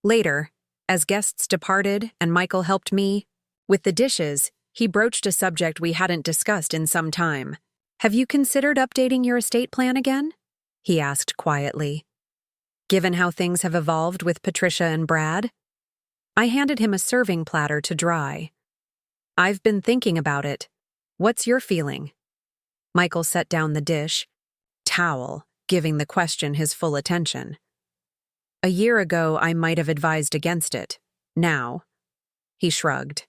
Later, as guests departed and Michael helped me with the dishes, he broached a subject we hadn't discussed in some time. "Have you considered updating your estate plan again?" he asked quietly. "Given how things have evolved with Patricia and Brad?" I handed him a serving platter to dry. "I've been thinking about it. What's your feeling?" Michael set down the dish. towel, giving the question his full attention. A year ago, I might have advised against it. Now, he shrugged.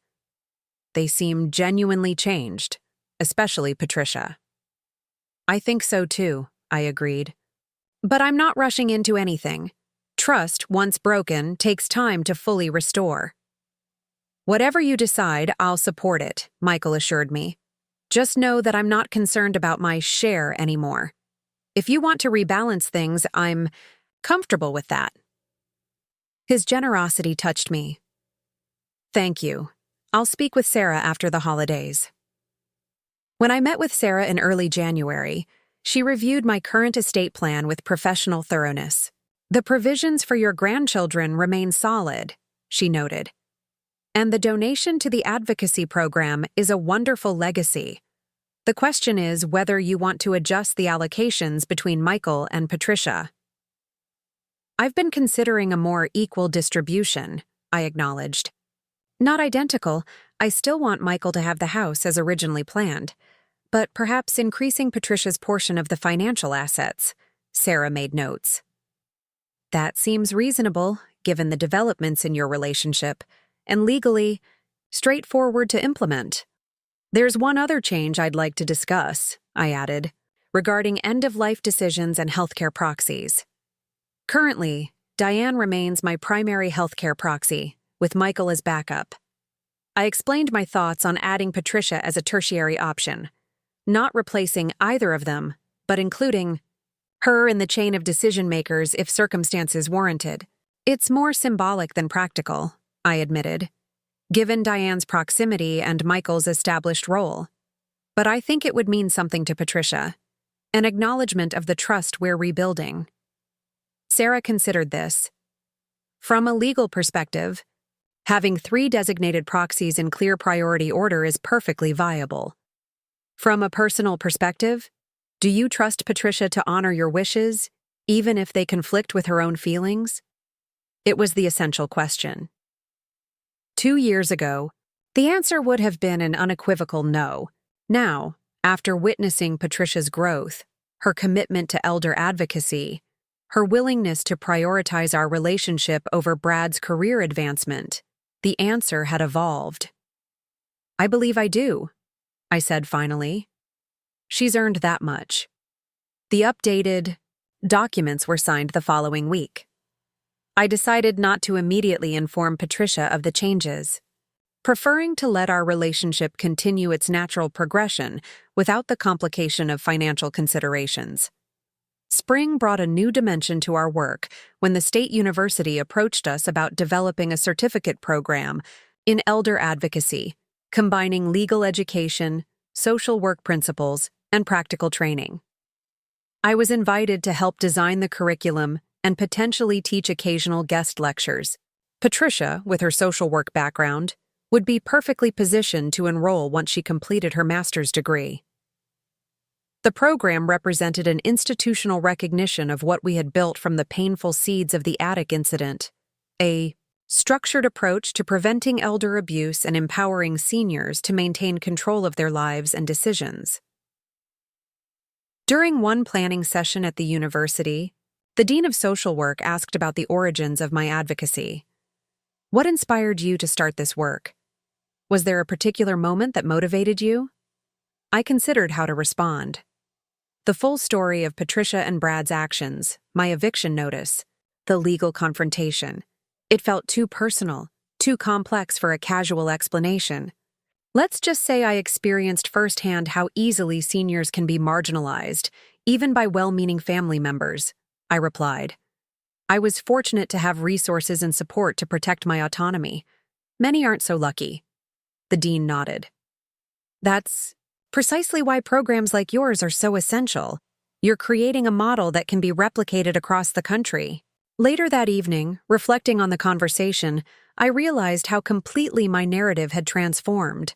They seem genuinely changed, especially Patricia. I think so too, I agreed. But I'm not rushing into anything. Trust, once broken, takes time to fully restore. Whatever you decide, I'll support it, Michael assured me. Just know that I'm not concerned about my share anymore. If you want to rebalance things, I'm comfortable with that. His generosity touched me. Thank you. I'll speak with Sarah after the holidays. When I met with Sarah in early January, she reviewed my current estate plan with professional thoroughness. The provisions for your grandchildren remain solid, she noted. And the donation to the advocacy program is a wonderful legacy. The question is whether you want to adjust the allocations between Michael and Patricia. I've been considering a more equal distribution, I acknowledged. Not identical, I still want Michael to have the house as originally planned, but perhaps increasing Patricia's portion of the financial assets, Sarah made notes. That seems reasonable, given the developments in your relationship, and legally, straightforward to implement. There's one other change I'd like to discuss, I added, regarding end-of-life decisions and healthcare proxies. Currently, Diane remains my primary healthcare proxy, with Michael as backup. I explained my thoughts on adding Patricia as a tertiary option, not replacing either of them, but including her in the chain of decision-makers if circumstances warranted. It's more symbolic than practical, I admitted, given Diane's proximity and Michael's established role. But I think it would mean something to Patricia, an acknowledgement of the trust we're rebuilding. Sarah considered this. From a legal perspective, having 3 designated proxies in clear priority order is perfectly viable. From a personal perspective, do you trust Patricia to honor your wishes, even if they conflict with her own feelings? It was the essential question. 2 years ago, the answer would have been an unequivocal no. Now, after witnessing Patricia's growth, her commitment to elder advocacy, her willingness to prioritize our relationship over Brad's career advancement, the answer had evolved. I believe I do, I said finally. She's earned that much. The updated documents were signed the following week. I decided not to immediately inform Patricia of the changes, preferring to let our relationship continue its natural progression without the complication of financial considerations. Spring brought a new dimension to our work when the State University approached us about developing a certificate program in elder advocacy, combining legal education, social work principles, and practical training. I was invited to help design the curriculum and potentially teach occasional guest lectures. Patricia, with her social work background, would be perfectly positioned to enroll once she completed her master's degree. The program represented an institutional recognition of what we had built from the painful seeds of the attic incident, a structured approach to preventing elder abuse and empowering seniors to maintain control of their lives and decisions. During one planning session at the university, the Dean of Social Work asked about the origins of my advocacy. What inspired you to start this work? Was there a particular moment that motivated you? I considered how to respond. The full story of Patricia and Brad's actions, my eviction notice, the legal confrontation. It felt too personal, too complex for a casual explanation. Let's just say I experienced firsthand how easily seniors can be marginalized, even by well-meaning family members, I replied. I was fortunate to have resources and support to protect my autonomy. Many aren't so lucky. The dean nodded. That's precisely why programs like yours are so essential. You're creating a model that can be replicated across the country. Later that evening, reflecting on the conversation, I realized how completely my narrative had transformed.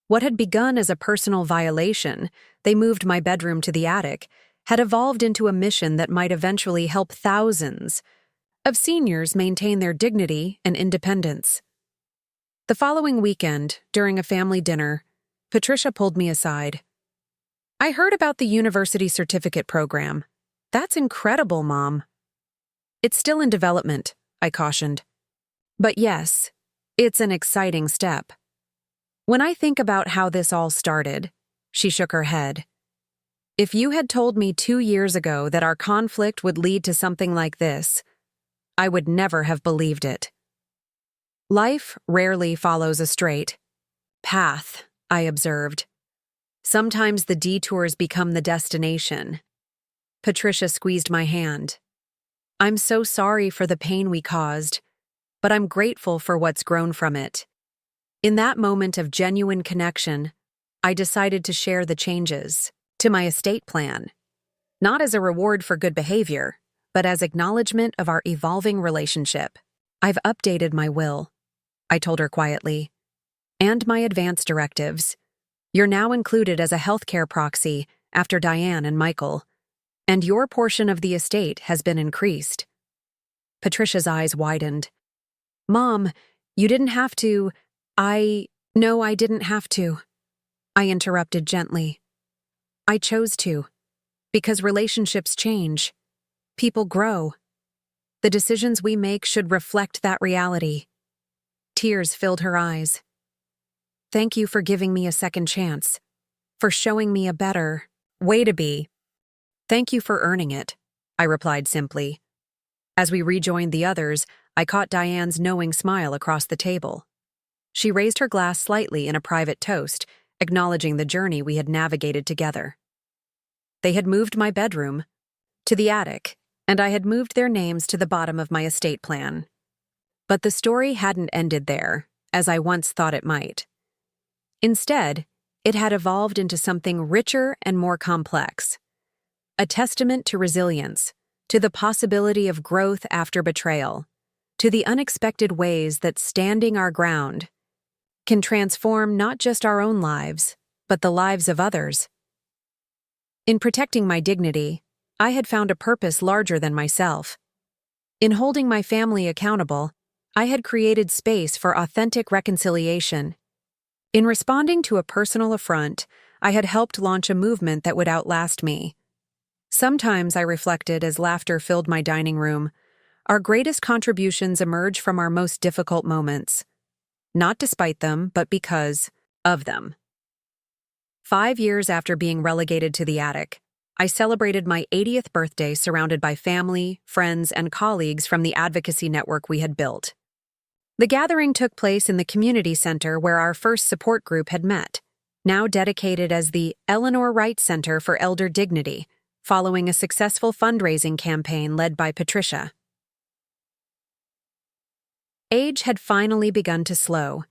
What had begun as a personal violation, they moved my bedroom to the attic, had evolved into a mission that might eventually help thousands of seniors maintain their dignity and independence. The following weekend, during a family dinner, Patricia pulled me aside. I heard about the university certificate program. That's incredible, Mom. It's still in development, I cautioned. But yes, it's an exciting step. When I think about how this all started, she shook her head. If you had told me 2 years ago that our conflict would lead to something like this, I would never have believed it. Life rarely follows a straight path, I observed. Sometimes the detours become the destination. Patricia squeezed my hand. I'm so sorry for the pain we caused, but I'm grateful for what's grown from it. In that moment of genuine connection, I decided to share the changes to my estate plan, not as a reward for good behavior, but as acknowledgement of our evolving relationship. I've updated my will, I told her quietly, and my advance directives. You're now included as a healthcare proxy after Diane and Michael, and your portion of the estate has been increased. Patricia's eyes widened. Mom, you didn't have to. No, I didn't have to. I interrupted gently. I chose to, because relationships change. People grow. The decisions we make should reflect that reality. Tears filled her eyes. Thank you for giving me a second chance, for showing me a better way to be. Thank you for earning it, I replied simply. As we rejoined the others, I caught Diane's knowing smile across the table. She raised her glass slightly in a private toast, acknowledging the journey we had navigated together. They had moved my bedroom to the attic, and I had moved their names to the bottom of my estate plan. But the story hadn't ended there, as I once thought it might. Instead, it had evolved into something richer and more complex. A testament to resilience, to the possibility of growth after betrayal, to the unexpected ways that standing our ground can transform not just our own lives, but the lives of others. In protecting my dignity, I had found a purpose larger than myself. In holding my family accountable, I had created space for authentic reconciliation. In responding to a personal affront, I had helped launch a movement that would outlast me. Sometimes, I reflected as laughter filled my dining room, our greatest contributions emerge from our most difficult moments. Not despite them, but because of them. 5 years after being relegated to the attic, I celebrated my 80th birthday surrounded by family, friends, and colleagues from the advocacy network we had built. The gathering took place in the community center where our first support group had met, now dedicated as the Eleanor Wright Center for Elder Dignity, following a successful fundraising campaign led by Patricia. Age had finally begun to slow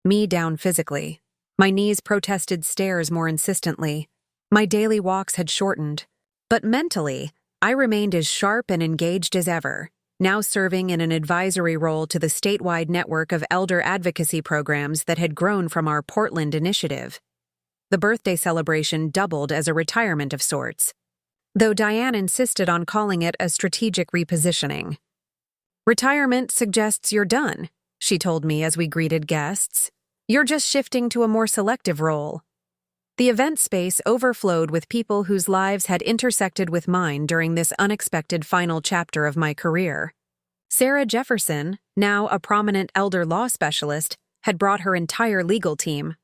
me down physically. My knees protested stairs more insistently. My daily walks had shortened. But mentally, I remained as sharp and engaged as ever, now serving in an advisory role to the statewide network of elder advocacy programs that had grown from our Portland initiative. The birthday celebration doubled as a retirement of sorts, though Diane insisted on calling it a strategic repositioning. Retirement suggests you're done, she told me as we greeted guests. You're just shifting to a more selective role. The event space overflowed with people whose lives had intersected with mine during this unexpected final chapter of my career. Sarah Jefferson, now a prominent elder law specialist, had brought her entire legal team.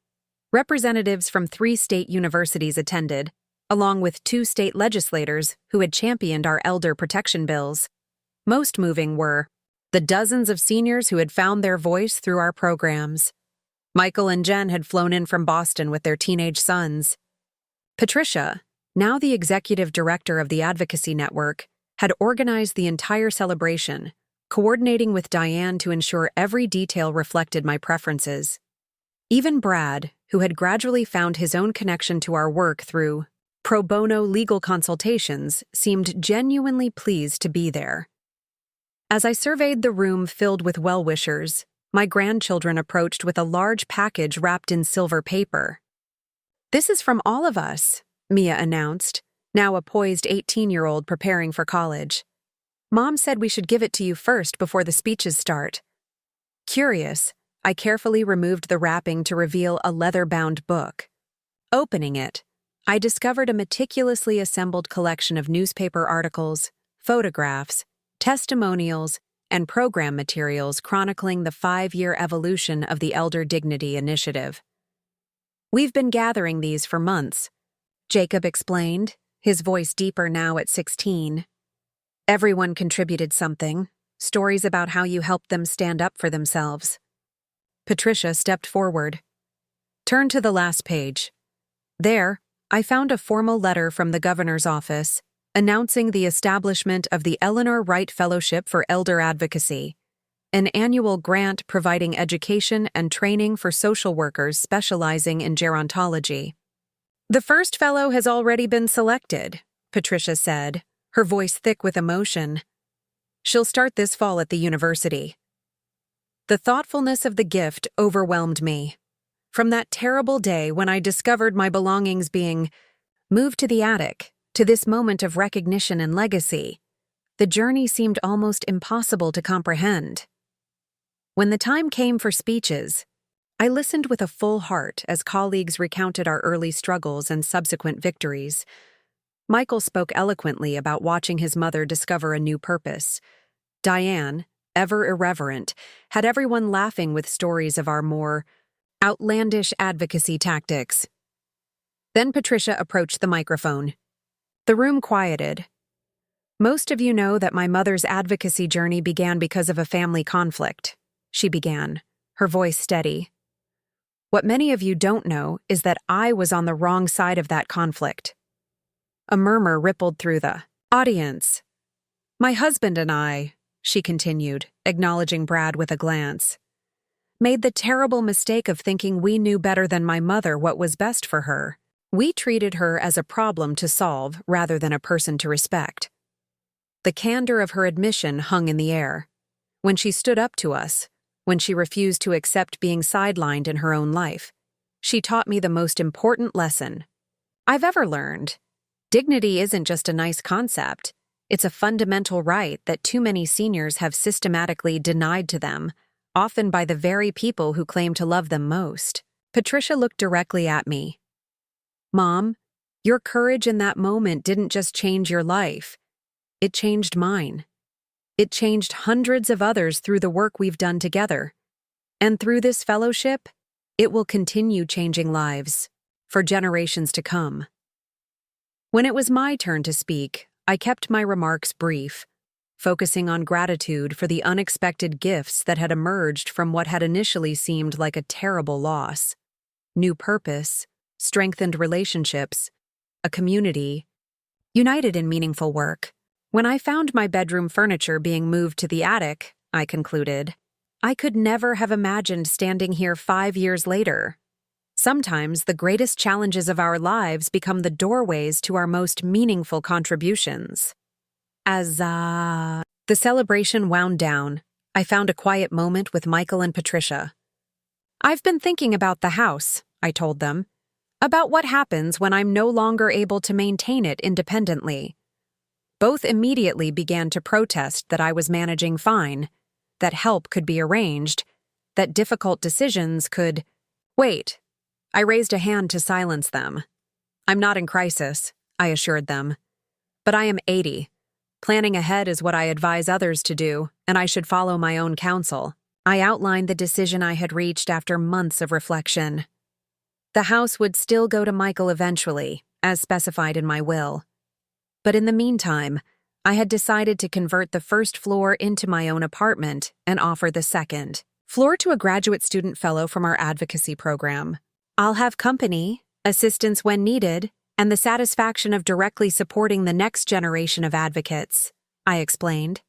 Representatives from 3 state universities attended, along with 2 state legislators who had championed our elder protection bills. Most moving were the dozens of seniors who had found their voice through our programs. Michael and Jen had flown in from Boston with their teenage sons. Patricia, now the executive director of the Advocacy Network, had organized the entire celebration, coordinating with Diane to ensure every detail reflected my preferences. Even Brad, who had gradually found his own connection to our work through pro bono legal consultations, seemed genuinely pleased to be there. As I surveyed the room filled with well-wishers, my grandchildren approached with a large package wrapped in silver paper. This is from all of us, Mia announced, now a poised 18-year-old preparing for college. Mom said we should give it to you first before the speeches start. Curious, I carefully removed the wrapping to reveal a leather-bound book. Opening it, I discovered a meticulously assembled collection of newspaper articles, photographs, testimonials, and program materials chronicling the 5-year evolution of the Elder Dignity Initiative. "We've been gathering these for months," Jacob explained, his voice deeper now at 16. "Everyone contributed something, stories about how you helped them stand up for themselves." Patricia stepped forward. "Turn to the last page." There, I found a formal letter from the governor's office announcing the establishment of the Eleanor Wright Fellowship for Elder Advocacy, an annual grant providing education and training for social workers specializing in gerontology. "The first fellow has already been selected," Patricia said, her voice thick with emotion. "She'll start this fall at the university." The thoughtfulness of the gift overwhelmed me. From that terrible day when I discovered my belongings being moved to the attic, to this moment of recognition and legacy, the journey seemed almost impossible to comprehend. When the time came for speeches, I listened with a full heart as colleagues recounted our early struggles and subsequent victories. Michael spoke eloquently about watching his mother discover a new purpose. Diane, ever irreverent, had everyone laughing with stories of our more outlandish advocacy tactics. Then Patricia approached the microphone. The room quieted. "Most of you know that my mother's advocacy journey began because of a family conflict," she began, her voice steady. "What many of you don't know is that I was on the wrong side of that conflict." A murmur rippled through the audience. "My husband and I," she continued, acknowledging Brad with a glance, "made the terrible mistake of thinking we knew better than my mother what was best for her. We treated her as a problem to solve rather than a person to respect." The candor of her admission hung in the air. When she stood up to us, when she refused to accept being sidelined in her own life, she taught me the most important lesson I've ever learned. Dignity isn't just a nice concept. It's a fundamental right that too many seniors have systematically denied to them, often by the very people who claim to love them most. Patricia looked directly at me. "Mom, your courage in that moment didn't just change your life. It changed mine. It changed hundreds of others through the work we've done together. And through this fellowship, it will continue changing lives for generations to come." When it was my turn to speak, I kept my remarks brief, focusing on gratitude for the unexpected gifts that had emerged from what had initially seemed like a terrible loss. New purpose, strengthened relationships, a community, united in meaningful work. When I found my bedroom furniture being moved to the attic, I concluded, I could never have imagined standing here 5 years later. Sometimes the greatest challenges of our lives become the doorways to our most meaningful contributions. As the celebration wound down, I found a quiet moment with Michael and Patricia. "I've been thinking about the house," I told them, "about what happens when I'm no longer able to maintain it independently." Both immediately began to protest that I was managing fine, that help could be arranged, that difficult decisions could wait. I raised a hand to silence them. "I'm not in crisis," I assured them. "But I am 80. Planning ahead is what I advise others to do, and I should follow my own counsel." I outlined the decision I had reached after months of reflection. The house would still go to Michael eventually, as specified in my will. But in the meantime, I had decided to convert the first floor into my own apartment and offer the second floor to a graduate student fellow from our advocacy program. I'll have company, assistance when needed, and the satisfaction of directly supporting the next generation of advocates, I explained.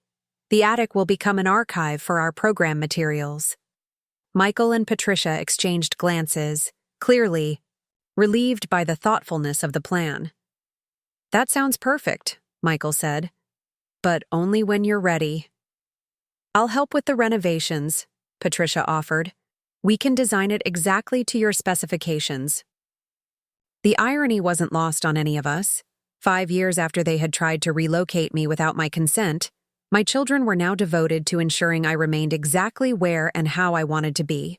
The attic will become an archive for our program materials. Michael and Patricia exchanged glances, clearly relieved by the thoughtfulness of the plan. "That sounds perfect," Michael said, "but only when you're ready." "I'll help with the renovations," Patricia offered. "We can design it exactly to your specifications." The irony wasn't lost on any of us. 5 years after they had tried to relocate me without my consent, my children were now devoted to ensuring I remained exactly where and how I wanted to be.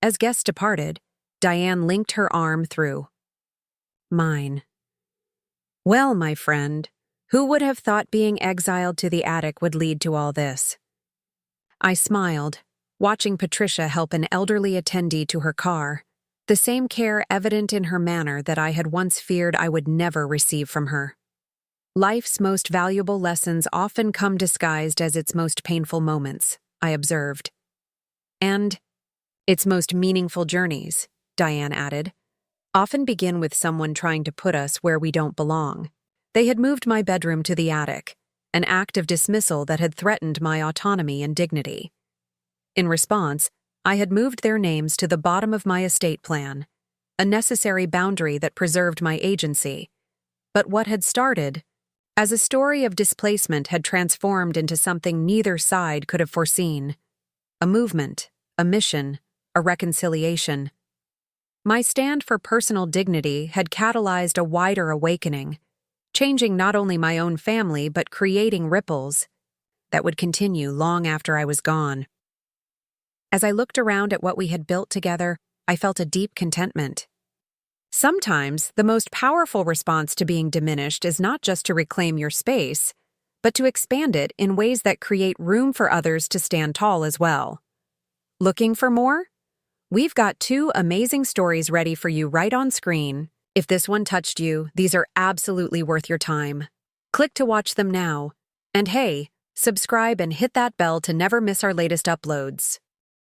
As guests departed, Diane linked her arm through Mine. Well, my friend, who would have thought being exiled to the attic would lead to all this? I smiled, watching Patricia help an elderly attendee to her car, the same care evident in her manner that I had once feared I would never receive from her. Life's most valuable lessons often come disguised as its most painful moments, I observed. And its most meaningful journeys, Diane added, often begin with someone trying to put us where we don't belong. They had moved my bedroom to the attic, an act of dismissal that had threatened my autonomy and dignity. In response, I had moved their names to the bottom of my estate plan, a necessary boundary that preserved my agency. But what had started as a story of displacement had transformed into something neither side could have foreseen: a movement, a mission, a reconciliation. My stand for personal dignity had catalyzed a wider awakening, changing not only my own family but creating ripples that would continue long after I was gone. As I looked around at what we had built together, I felt a deep contentment. Sometimes, the most powerful response to being diminished is not just to reclaim your space, but to expand it in ways that create room for others to stand tall as well. Looking for more? We've got 2 amazing stories ready for you right on screen. If this one touched you, these are absolutely worth your time. Click to watch them now. And hey, subscribe and hit that bell to never miss our latest uploads.